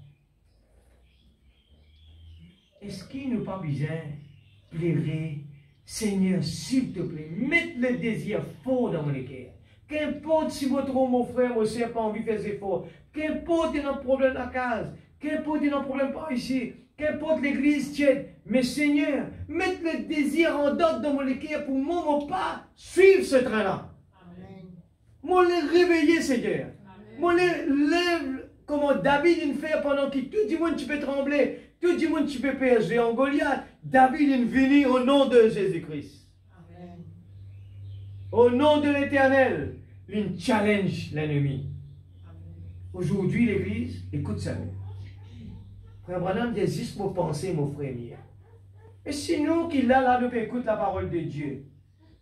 Est-ce qu'il nous pas besoin de pleurer? Seigneur, s'il te plaît, mette le désir fort dans mon cœur. Qu'importe si votre mon frère, mon soeur, pas envie de faire des efforts. Qu'importe il y a un problème à la case. Qu'importe il y a un problème par ici. Qu'importe l'église tienne. Mais Seigneur, mette le désir en dot dans mon cœur pour moi, mon pas suivre ce train-là. Moi, les réveiller, Seigneur. Moi, les lève, comment David il fait pendant que tout le monde tu peux trembler. Tout le monde tu peux perdre en Goliath. David il venu au nom de Jésus-Christ. Au nom de l'Éternel, il challenge l'ennemi. Aujourd'hui, l'Église, écoute ça. Frère Branham dit, juste pour penser, mon frère. Et si nous qui là, nous peut écouter la parole de Dieu,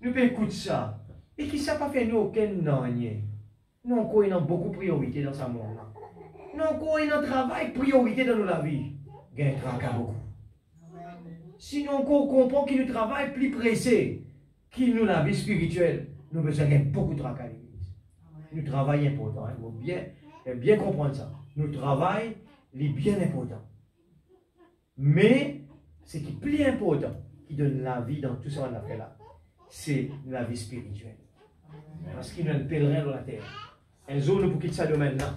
nous peut écouter ça, et qui ça pas fait nous aucun non-rien. Nous encore, il y a beaucoup de priorités dans sa monde. Nous encore, il y a un travail priorité dans la vie. Il y a un travail beaucoup. Si nous encore comprend qu'il nous travaille plus pressé, qu'il nous la vie spirituelle, nous avons besoin de beaucoup de travail à l'église. Nous travail important. Il faut bien comprendre ça. Nous travail est bien important. Mais ce qui est plus important, qui donne la vie dans tout ce qu'on a fait là, c'est la vie spirituelle. Parce qu'il y a un pèlerin dans la terre. Un jour, nous pouvons quitter ce domaine-là.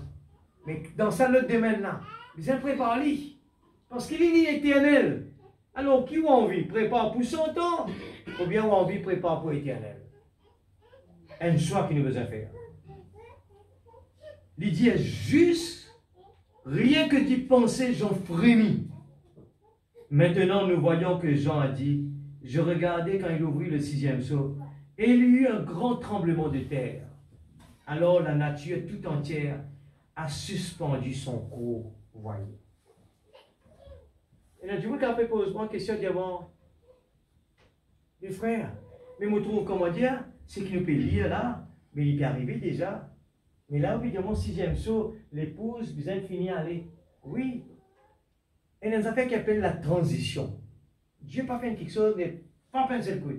Mais dans ça, notre domaine-là, nous avons préparé. Parce qu'il est éternel. Alors, qui a envie? Prépare pour 100 ans, ou bien a envie prépare pour l'éternel? Un choix qu'il nous besoin faire. Il dit juste, rien que d'y penser, j'en frémis. Maintenant, nous voyons que Jean a dit, je regardais quand il ouvrit le 6e sceau, et il y eut un grand tremblement de terre. Alors la nature tout entière a suspendu son cours, vous voyez. Et là, du coup, qu'après pose-moi une question d'avant, mes frères, mais je trouve, comment dire, c'est qu'il nous peut lire là, mais il peut arriver déjà. Mais là, évidemment, 6e sceau, l'épouse, vous avez fini à aller. Oui. Et dans une affaire qui appelle la transition. Dieu n'a pas fait quelque chose, mais pas penser le coup.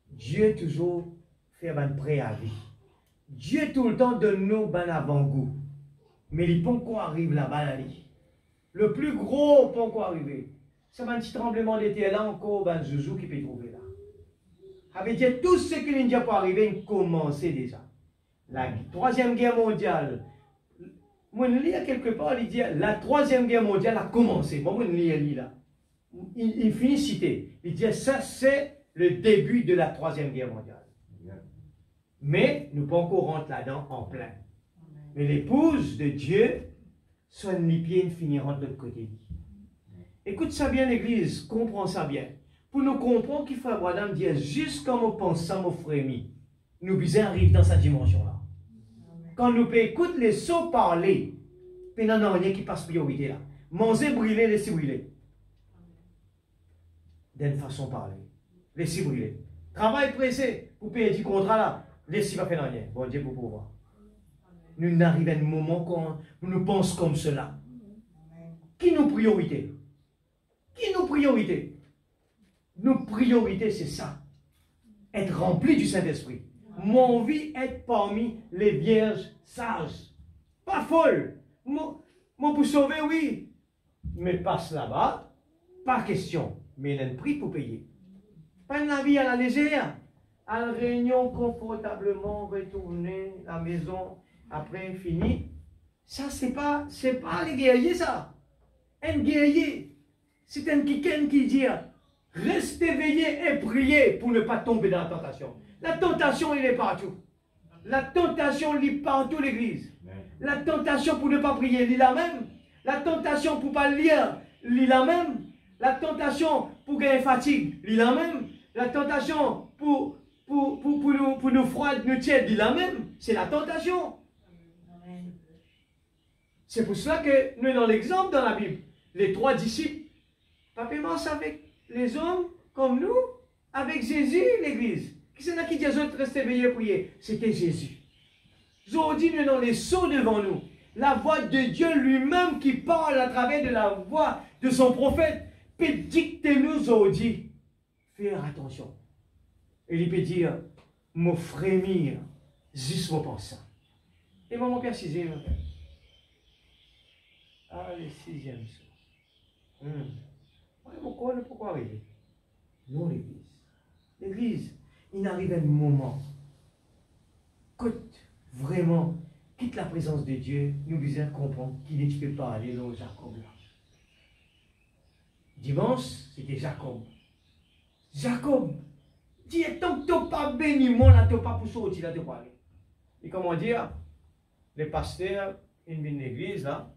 Dieu toujours fait un préavis. Dieu tout le temps donne nous un avant-goût. Mais les ponts qu'on arrive là-bas, le plus gros pont qu'on arrive, c'est un petit tremblement de terre là encore, ben Zouzou qui peut trouver là. Avec dit tout ce qui n'est pas arrivé, commencé déjà. La 3e guerre mondiale, moi je lis quelque part, il dit la 3e guerre mondiale a commencé. Moi je lis là. Il finit cité. Il dit ça c'est le début de la 3e guerre mondiale. Mais nous ne pouvons pas encore rentrer là-dedans en plein. Mais l'épouse de Dieu, son les pieds finiront de l'autre côté. Écoute ça bien l'église, comprends ça bien. Pour nous comprendre qu'il faut Abraham dire juste comme on pense ça, mon frémit. Nous besoin arriver dans cette dimension-là. Quand nous écoutons les sots parler, puis il n'y a rien qui passe priorité là. Manger, brûler, laisser brûler. D'une façon de parler. Laissez brûler. Travail pressé pour payer du contrat là. Laissez pas faire rien. Bon Dieu pour pouvoir. Nous n'arrivons à un moment quand nous pensons comme cela. Qui nous priorité? Qui nous priorité? Nos priorités, c'est ça. Être rempli du Saint-Esprit. Moi, envie être parmi les vierges sages. Pas folles. Moi, pour sauver, oui. Mais passe là-bas, pas question. Mais il y a un prix pour payer. Pas une vie à la légère. À la réunion, confortablement, retourner à la maison, après, fini. Ça, c'est pas les guerriers, ça. Un guerrier, c'est un quelqu'un qui dit, restez éveillés et priez pour ne pas tomber dans la tentation. La tentation, il est partout. La tentation, il est partout, l'église. La tentation pour ne pas prier, il est la même. La tentation pour ne pas lire, il est la même. La tentation pour gagner fatigue, il est la même. La tentation pour nous froid, nous tiède, il est la même. C'est la tentation. C'est pour cela que nous, dans l'exemple dans la Bible, les 3 disciples, pas commence avec les hommes comme nous, avec Jésus, l'église. Qui c'est là qui dit aux autres, restez éveillés et prier? C'était Jésus. Aujourd'hui, nous, dans les sceaux devant nous, la voix de Dieu lui-même qui parle à travers de la voix de son prophète, peut dicter-nous aujourd'hui. Faire attention. Et il peut dire, me frémir, juste mon pensant. Et mon père 6e. Ah, le 6e. Pourquoi arriver? Non, l'église. L'église, il arrive un moment. Écoute, vraiment, quitte la présence de Dieu, nous besoin comprendre qu'il ne peut pas aller dans Jacob là. Dimanche, c'était Jacob. Jacob, dis tant que tu n'as pas béni, moi, là, tu n'as pas pour sortir, là, tu pas aller. Et comment dire, les pasteurs, ils viennent l'église, là,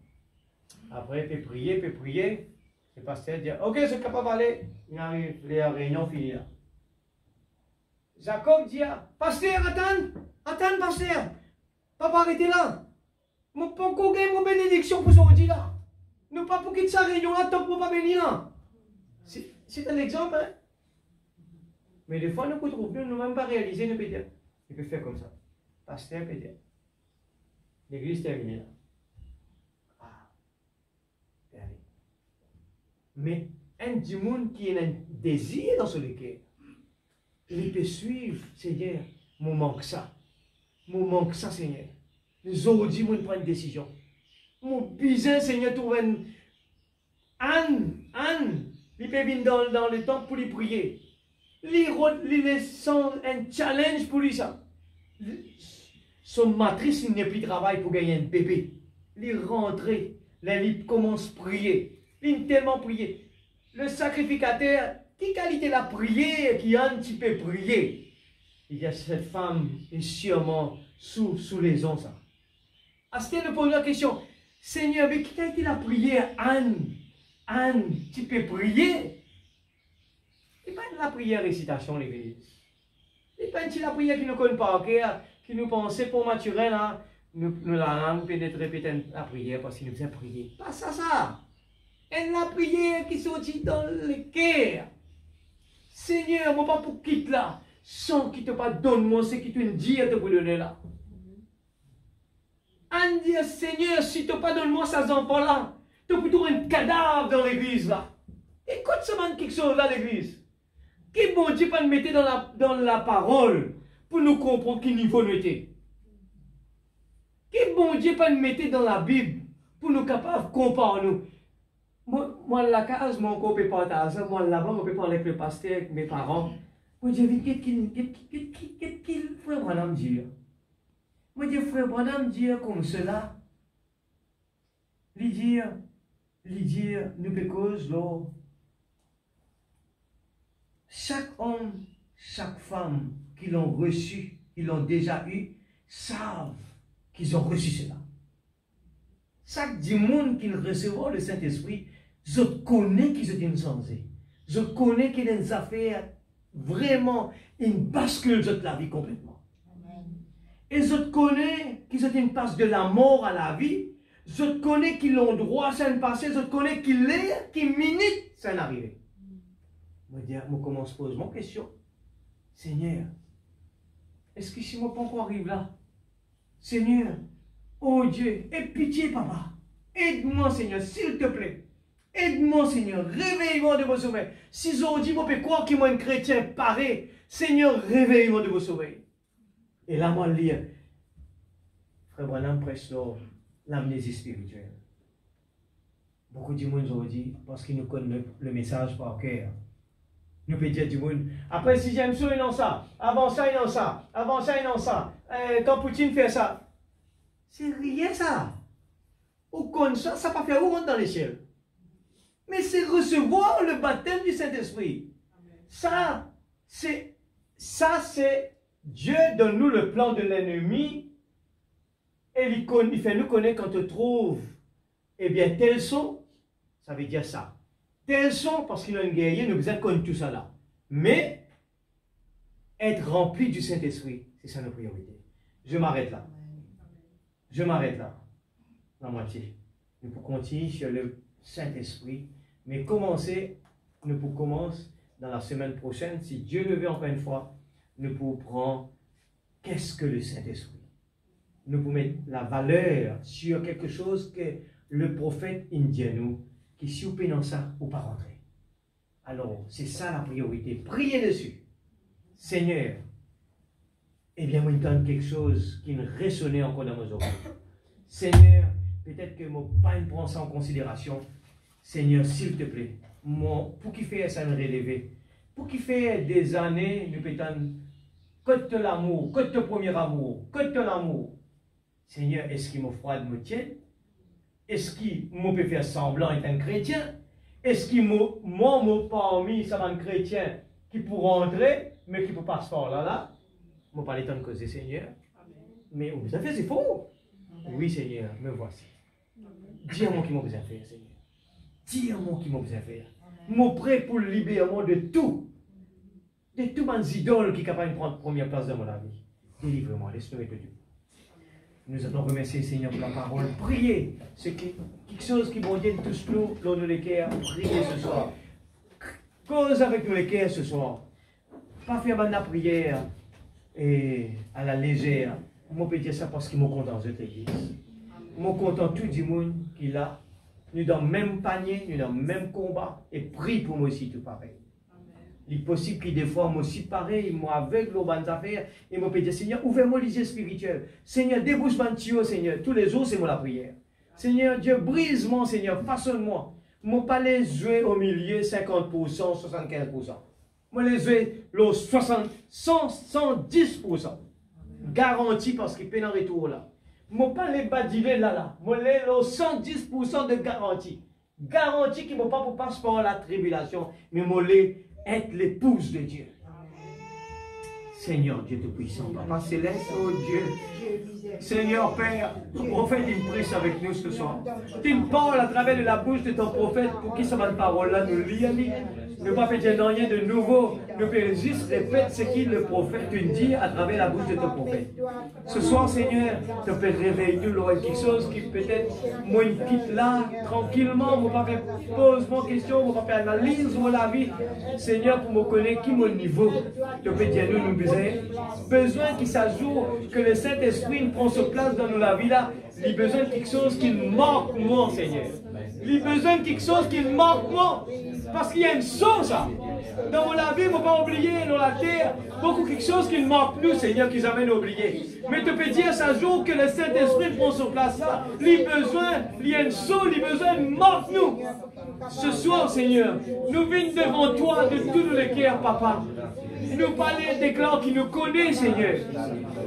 après, ils peut prier, le pasteur dit, ok, je suis capable d'aller, il arrive, les réunions finies là. Jacob dit, pasteur, attends, pasteur, papa, arrêtez là. Je ne peux pas encore gagner mon bénédiction pour sortir là. Ne pas pour quitter sa réunion là, tant pour pas bénir là. C'est un exemple, hein. Mais des fois, nous ne pouvons même pas réaliser, nous peut dire. Il peut faire comme ça. Pasteur peut dire. L'église terminée là. Ah. Regardez. Mais un du monde qui a un désir dans ce cœur, il peut suivre, Seigneur, mon manque ça. Mon manque ça, Seigneur. Aujourd'hui, moi, je prends une décision. Mon besoin, Seigneur, trouve un Anne, Il peut venir dans le temple pour lui prier. Il sent un challenge pour lui ça. Son matrice, il n'a plus de travail pour gagner un bébé. Il rentre, là, il commence à prier. Il tellement prié. Le sacrificateur, qui qualité la prière, qui a un petit peu prié. Il y a cette femme, est sûrement sous les ondes. Astère nous pose la question, Seigneur, mais qui qualité la prière, Anne, tu peux prier? Ce n'est pas de la prière récitation, l'église. Ce n'est pas de la prière qui nous connaît par cœur, qui nous pensait pour maturer là, nous la langue peut-être répéter la prière parce qu'il nous faisait prier. Pas ça. Et la prière qui sortit dans le cœur. Seigneur, moi pas pour quitter là, sans qu'il te pas donne moi ce que tu me dis à te donner là. On dit, Seigneur, si tu pas donne moi ces enfants là, tu peux trouver un cadavre dans l'église là. Écoute seulement quelque chose dans l'église. Qui bon Dieu pas nous mettre dans la parole pour nous comprendre quel niveau nous était. Qui bon Dieu pas nous mettre dans la Bible pour nous capables de comparer nous. Moi, la case, moi, on peut partager. Moi, là-bas, on peut parler avec le pasteur, avec mes parents. Moi, je dis, qu'est-ce qu'il frère Branham dire? Moi, je dis, frère Branham dire comme cela. Lui dire, nous peut cause, là. Chaque homme, chaque femme qui l'ont reçu, ils l'ont déjà eu, savent qu'ils ont reçu cela. Chaque monde qui recevra le Saint-Esprit, je connais qu'ils sont insensés. Je connais qu'il y a des affaires vraiment, une bascule de la vie complètement. Amen. Et je connais qu'ils sont une passe de la mort à la vie. Je connais qu'ils ont droit à un passé. Je connais qu'il est, qu'il minute, ça en arrivé. Je commence à poser mon question. Seigneur, est-ce que si moi pas encore arrive là? Seigneur, oh Dieu, aie pitié, papa. Aide-moi, Seigneur, s'il te plaît. Aide-moi, Seigneur. Réveille-moi de vos sommeils. Si aujourd'hui, je peux croire qu'il y a un chrétien paré, Seigneur, réveille-moi de vos sommeils. Et là, moi, lire. Frère Branham prêche l'amnésie spirituelle. Beaucoup de monde aujourd'hui, parce qu'ils nous connaissent le message par cœur. Nous pouvons dire du monde, après 6e saut, ils ont ça. Avant ça, ils ont ça. Avant ça, ils ont ça. Quand Poutine fait ça. C'est rien ça. Ou comme ça, ça ne va pas faire où rentre dans les cieux. Mais c'est recevoir le baptême du Saint-Esprit. Ça, c'est Dieu donne-nous le plan de l'ennemi et il fait nous connaître quand on trouve, eh bien, tels sont, ça veut dire ça. Tels sont, parce qu'il a une guerrier, nous besoin connaître tout ça là. Mais, être rempli du Saint-Esprit, c'est ça notre priorité. Je m'arrête là. Je m'arrête là. La moitié. Nous pouvons continuer sur le Saint-Esprit, mais nous pouvons commencer dans la semaine prochaine, si Dieu le veut encore une fois, nous pouvons prendre qu'est-ce que le Saint-Esprit. Nous pouvons mettre la valeur sur quelque chose que le prophète indien nous, qui si vous dans ça, ou pas rentrer. Alors, c'est ça la priorité. Priez dessus. Seigneur, eh bien, moi, il me donne quelque chose qui me résonnait encore dans mes oreilles. Seigneur, peut-être que mon pas prend ça en considération. Seigneur, s'il te plaît, pour qu'il fasse ça me relever, pour qu'il fasse des années, nous peut-être, que de l'amour, que de premier amour, que de l'amour. Seigneur, est-ce qu'il me froide me tient? Est-ce qu'il me peut faire semblant d'être un chrétien? Est-ce qu'il m'a parmi ça un chrétien qui pourra entrer, mais qui ne peut pas se faire là? Je ne pas le temps de causer, Seigneur. Mais vous avez fait, c'est faux. Oui, Seigneur, me voici. Dis-moi qui m'a besoin de faire, Seigneur. Dis-moi qui m'a besoin de faire. Moi prêt pour le libérer de tout. De tout mes idoles qui sont capables de prendre première place dans mon vie. Délivre-moi, laisse-nous être Dieu. Nous allons remercier le Seigneur pour la parole. Priez. C'est quelque chose qui bon Dieu tous nous, l'eau de l'équerre. Priez ce soir. Cause avec nous l'équerre ce soir. Pas faire la prière et à la légère. Moi, je peux dire ça parce qu'il m'a content de cette église. Moi, content tout du monde qui l'a. Nous dans le même panier, nous dans le même combat. Et prie pour moi aussi tout pareil. Il est possible que des fois, moi aussi pareil, moi aveugle aux bonnes affaires, et moi peux dire, Seigneur, ouvre-moi les yeux spirituels. Seigneur, débouche mon tuyau, Seigneur. Tous les jours, c'est moi la prière. Seigneur, Dieu, brise-moi, Seigneur, façonne-moi. je ne pas les jouer au milieu 50%, 75%. Je les jouer le 60, 110%. Garanti parce qu'il paye en retour là. Je ne pas les badiver là. Je les 110% de garantie. Garantie qu'il ne pas pour passer par la tribulation, mais je les être l'épouse de Dieu. Seigneur Dieu Tout-Puissant, Papa Céleste, oh Dieu. Seigneur Père, ton prophète il prie avec nous ce soir. Tu me parles à travers de la bouche de ton prophète pour qu'il cette parole-là nous lit. Ne pas faire rien de nouveau. Nous pouvons juste répéter ce que le prophète nous dit à travers la bouche de ton prophète. Ce soir, Seigneur, tu peux réveiller nous quelque chose qui peut-être moi une quitte là, tranquillement, on ne va pas faire pose mon question, on ne va pas faire analyse de la vie. Seigneur, pour me connaître qui mon niveau, tu peux dire nous besoin qu'il s'ajoute, que le Saint-Esprit prend sa place dans la vie là. Il a besoin de quelque chose qui manque moi, Seigneur. Il a besoin de quelque chose qui manque moi. Parce qu'il y a une chose dans la vie, il ne faut pas oublier, dans la terre, beaucoup quelque chose qui manque nous, Seigneur, qu'ils amènent à oublier. Mais tu peux dire ça jour que le Saint-Esprit prend sa place là. Il a besoin, il y a une chose, il a besoin, manque nous. Ce soir, Seigneur, nous venons devant toi de tout le cœur, Papa. Nous parler des clans qui nous connaissent, Seigneur.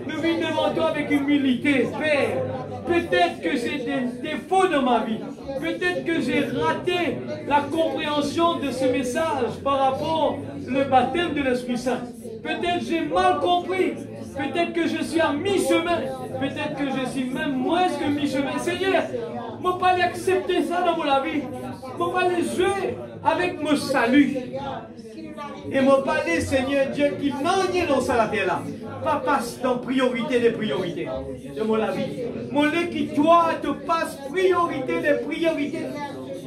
Nous venons devant toi avec humilité, Père. Peut-être que j'ai des défauts dans ma vie. Peut-être que j'ai raté la compréhension de ce message par rapport au baptême de l'Esprit Saint. Peut-être que j'ai mal compris. Peut-être que je suis à mi-chemin. Peut-être que je suis même moins que mi-chemin. Seigneur, je ne peux pas accepter ça dans ma vie. Je ne peux pas les jouer avec mon salut. Et mon palais, Seigneur Dieu, qui m'ennuie dans ça la terre là. Pas passe dans priorité des priorités de mon vie. Mon lait qui toi te passe priorité des priorités.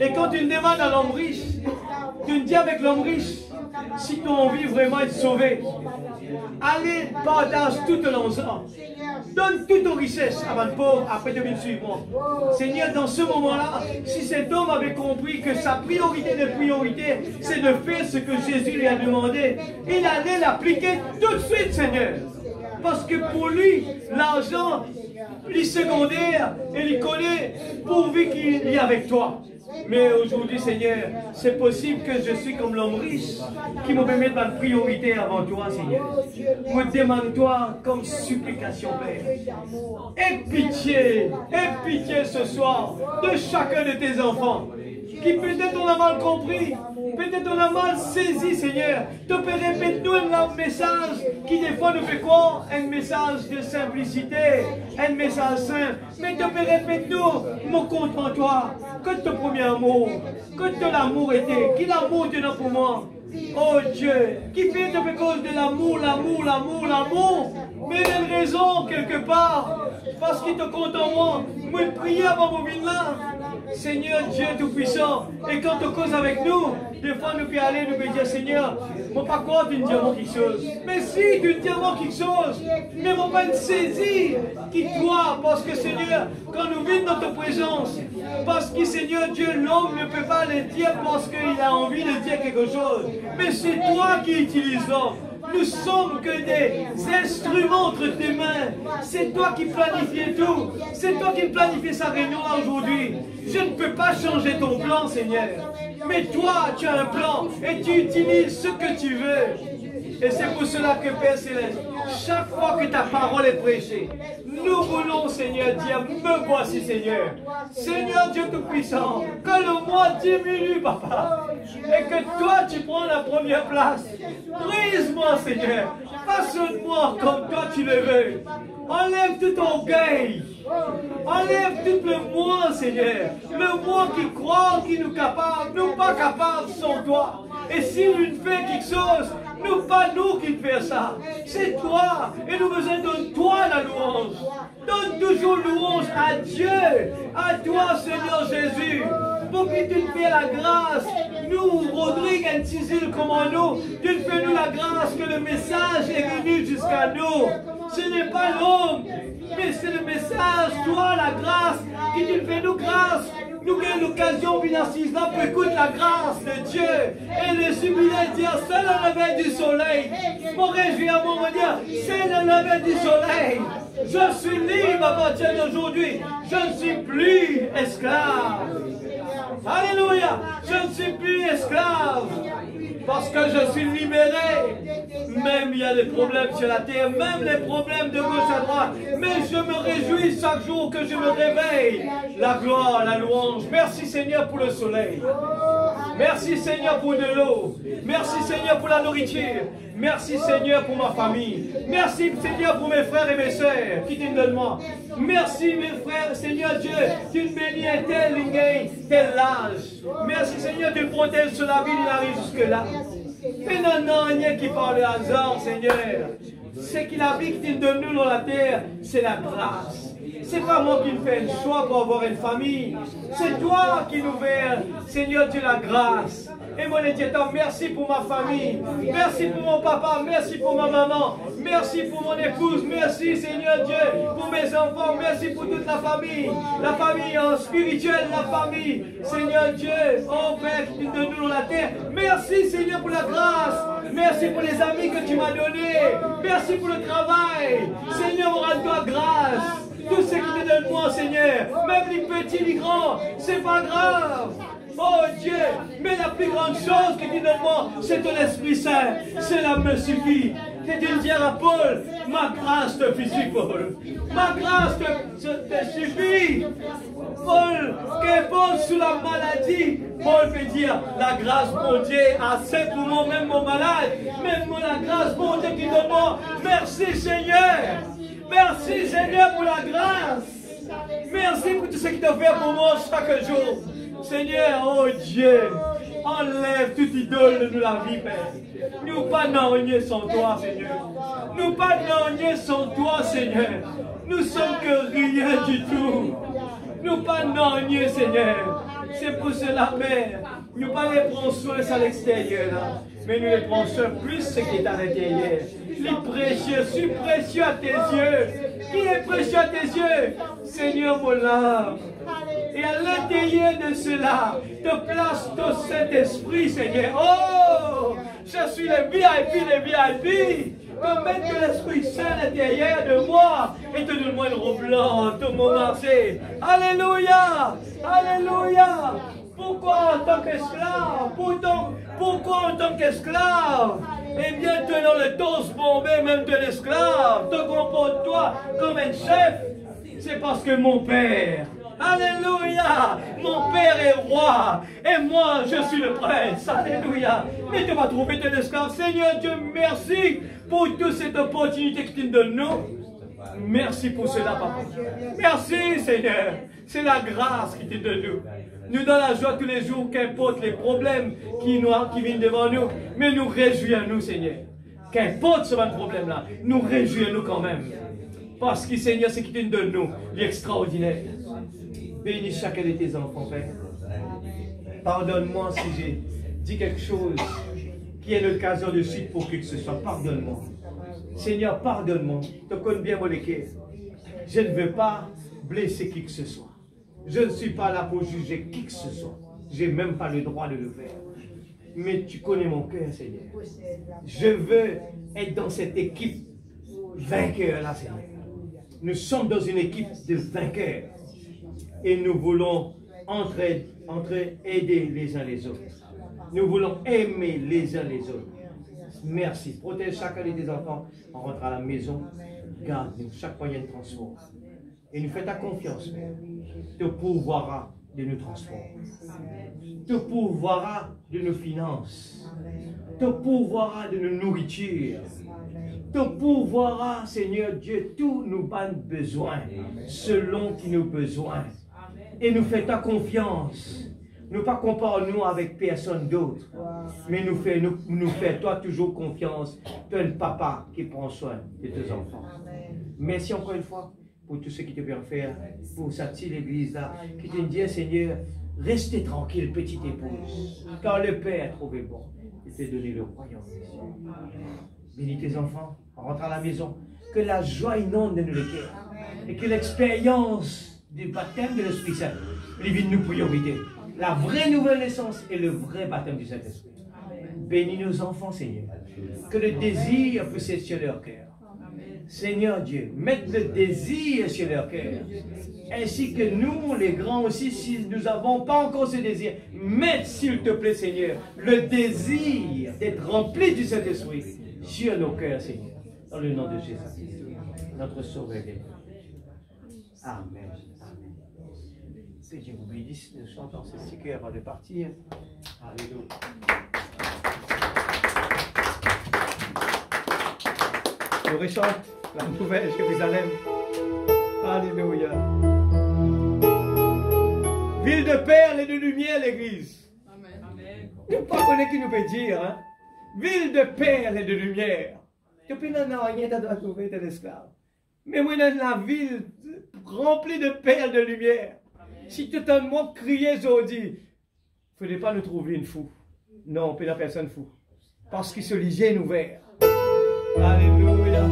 Et quand tu me demandes à l'homme riche, tu me dis avec l'homme riche, si tu as envie vraiment d'être sauvé, allez, partage toute l'ensemble. Donne toute ta richesse avant le pauvre, après de venir suivre moi. Seigneur, dans ce moment-là, si cet homme avait compris que sa priorité de priorité, c'est de faire ce que Jésus lui a demandé, il allait l'appliquer tout de suite, Seigneur. Parce que pour lui, l'argent, il est secondaire, et il connaît pourvu qu'il est avec toi. Mais aujourd'hui, Seigneur, c'est possible que je suis comme l'homme riche qui me permet de priorité avant toi, Seigneur. Me demande-toi comme supplication, Père. Aie pitié ce soir de chacun de tes enfants qui peut-être on a mal compris, peut-être on a mal saisi, Seigneur. Tu peux répéter nous un message qui des fois nous fait quoi? Un message de simplicité, un message simple. Mais tu peux répéter nous, mon compte en toi, que ton premier amour, que ton amour était, qui l'amour tu as pour moi. Oh Dieu, qui fait de cause de l'amour, mais une raison quelque part, parce qu'il te compte en moi. Moi, prier avant mon vin là. Seigneur Dieu Tout-Puissant, et quand tu causes avec nous, des fois nous pouvons aller, nous pouvons dire Seigneur, moi pas quoi tu me dis quelque chose. Mais si tu me dis quelque chose, mais moi pas une saisie qui toi, parce que Seigneur, quand nous vivons dans ta présence, parce que Seigneur Dieu, l'homme ne peut pas le dire parce qu'il a envie de dire quelque chose. Mais c'est toi qui utilises l'homme. Nous sommes que des instruments entre tes mains. C'est toi qui planifies tout. C'est toi qui planifies sa réunion là aujourd'hui. Je ne peux pas changer ton plan, Seigneur. Mais toi, tu as un plan et tu utilises ce que tu veux. Et c'est pour cela que Père Céleste, chaque fois que ta parole est prêchée, nous voulons, Seigneur, dire, me voici, Seigneur. Seigneur Dieu Tout-Puissant, que le moi diminue, Papa. Et que toi, tu prends la première place. Brise-moi, Seigneur. Façonne-moi comme toi tu le veux. Enlève tout orgueil. Enlève tout le moi, Seigneur. Le moi qui croit, qui nous capable, nous pas capables sans toi. Et si nous faisons quelque chose, nous pas nous qui faisons ça. C'est toi. Et nous besoin de toi la louange. Donne toujours louange à Dieu. À toi, Seigneur Jésus. Pour que tu nous fais la grâce. Nous, Rodrigue et Tizil, comme nous, tu nous fais nous la grâce que le message est venu jusqu'à nous. Ce n'est pas l'homme, mais c'est le message, toi, la grâce, qui nous fait nous grâce. Nous avons l'occasion de venir assise là pour écouter la grâce de Dieu. Et le jubilé dire, c'est le lever du soleil. Mon réjouir à mon dire, c'est le lever du soleil. Je suis libre à partir d'aujourd'hui. Je ne suis plus esclave. Alléluia. Je ne suis plus esclave. Parce que je suis libéré. Même il y a des problèmes sur la terre, même les problèmes de gauche à droite. Mais je me réjouis chaque jour que je me réveille. La gloire, la louange. Merci Seigneur pour le soleil. Merci Seigneur pour de l'eau. Merci Seigneur pour la nourriture. Merci Seigneur pour ma famille. Merci Seigneur pour mes frères et mes sœurs qui te donnent moi. Merci mes frères, Seigneur Dieu, tu me bénis un tel lingay, tel âge. Merci Seigneur, tu me protèges sur la vie, il arrive jusque-là. Et non, rien qui parle le hasard, Seigneur. C'est que la vie qui te donne nous dans la terre, c'est la grâce. C'est pas moi qui me fais le choix pour avoir une famille. C'est toi qui nous fais, Seigneur Dieu, la grâce. Et mon Dieu, merci pour ma famille. Merci pour mon papa. Merci pour ma maman. Merci pour mon épouse. Merci, Seigneur Dieu, pour mes enfants. Merci pour toute la famille. La famille spirituelle, la famille. Seigneur Dieu, oh Père, qui te donne nous dans la terre. Merci, Seigneur, pour la grâce. Merci pour les amis que tu m'as donnés. Merci pour le travail. Seigneur, rends-toi grâce. Tout ce qui te donne moi, Seigneur, même les petits, les grands, c'est pas grave. Oh Dieu, mais la plus grande chose que tu donnes moi, c'est ton Esprit Saint. Cela me suffit. C'est de dire à Paul, ma grâce te suffit, Paul. Ma grâce te suffit. Paul, qu'importe sous la maladie, Paul peut dire, la grâce, mon Dieu, assez pour moi, même mon malade, même la grâce, mon Dieu, qui donne moi. Merci Seigneur. Merci Seigneur pour la grâce. Merci pour tout ce qui t'a fait pour moi chaque jour. Seigneur, oh Dieu, enlève toute idole de la vie, Père. Nous pas n'en sans toi, Seigneur. Nous pas n'en sans toi, Seigneur. Nous sommes que rien du tout. Nous pas n'en Seigneur. C'est pour cela, Père. Nous pas les prenons soin à l'extérieur, là. Mais nous les prenons soin plus ce qui est à l'intérieur. Les précieux, suis précieux à tes yeux. Qui est précieux à tes yeux? Seigneur, mon âme. Et à l'intérieur de cela, te place ton Saint-Esprit, Seigneur. Oh, je suis le VIP, les VIP. Te mettre l'Esprit Saint à l'intérieur de moi et te donne-moi une robe blanche, mon marché. Alléluia, alléluia. Pourquoi en tant qu'esclave? Pourquoi en tant qu'esclave? Eh bien, tu es dans le torse bombé, même de l'esclave. Te comporte-toi comme un chef. C'est parce que mon Père, alléluia, mon Père est roi. Et moi, je suis le prince. Alléluia. Mais tu vas trouver ton esclave. Seigneur Dieu, merci pour toute cette opportunité que tu nous donnes, nous. Merci pour cela, papa. Merci, Seigneur. C'est la grâce qui te donne nous. Nous donne la joie tous les jours, qu'importe les problèmes qui viennent devant nous. Mais nous réjouissons-nous, Seigneur. Qu'importe ce problème-là, nous réjouissons-nous quand même. Parce que, Seigneur, ce qui te donne nous, l'extraordinaire. Bénis chacun de tes enfants, Père. Pardonne-moi si j'ai dit quelque chose qui est l'occasion de suite pour qui que ce soit. Pardonne-moi. Seigneur, pardonne-moi. Tu connais bien mon cœur. Je ne veux pas blesser qui que ce soit. Je ne suis pas là pour juger qui que ce soit. Je n'ai même pas le droit de le faire. Mais tu connais mon cœur, Seigneur. Je veux être dans cette équipe vainqueur-là, Seigneur. Nous sommes dans une équipe de vainqueurs. Et nous voulons aider les uns les autres. Nous voulons aimer les uns les autres. Merci. Protège chacun de tes enfants. On rentre à la maison. Garde-nous. Chaque moyen de transport. Et nous fais ta confiance, Père. Tu pourvoiras de nos transports. Tu pourvoiras de nos finances. Tu pourvoiras de nos nourritures. Tu pourvoiras, Seigneur Dieu, tous nos besoins, selon nos besoins. Et nous fais ta confiance. Nous pas comparons-nous avec personne d'autre. Mais nous fais toi toujours confiance. Tu es le papa qui prend soin de tes enfants. Merci encore une fois pour tout ce qui te vient faire, pour cette petite église-là, qui te dit, Seigneur, restez tranquille, petite épouse, car le Père a trouvé bon. Il t'a donné le royaume. Bénis tes enfants, rentre à la maison, que la joie inonde de nos cœurs, et que l'expérience du baptême de l'Esprit Saint, les nous priorité. La vraie nouvelle naissance et le vrai baptême du Saint-Esprit. Bénis nos enfants, Seigneur, que le désir puisse être sur leur cœur. Seigneur Dieu, mette le désir sur leur cœur. Ainsi que nous, les grands aussi, si nous n'avons pas encore ce désir, mette, s'il te plaît, Seigneur, le désir d'être rempli du Saint-Esprit sur nos cœurs, Seigneur. Dans le nom de Jésus, notre Sauveur des mondes. Amen. Amen. Que Dieu vous bénisse. Nous chantons ce petit cœur avant de partir. Alléluia. On rechante la nouvelle Jérusalem. Alléluia. Ville de perles et de lumière, l'Église. Amen. Ne pas connaître qui nous peut dire. Hein? Ville de perles et de lumière. Depuis là, rien à trouver de l'esclave. Mais moi, dans la ville remplie de perles de lumière. Amen. Si tout un monde criait aujourd'hui, il ne fallait pas nous trouver une fou. Non, pas la personne fou. Parce qu'il se lisait ouvert. Alléluia.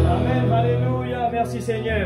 Amen, alléluia, merci Seigneur.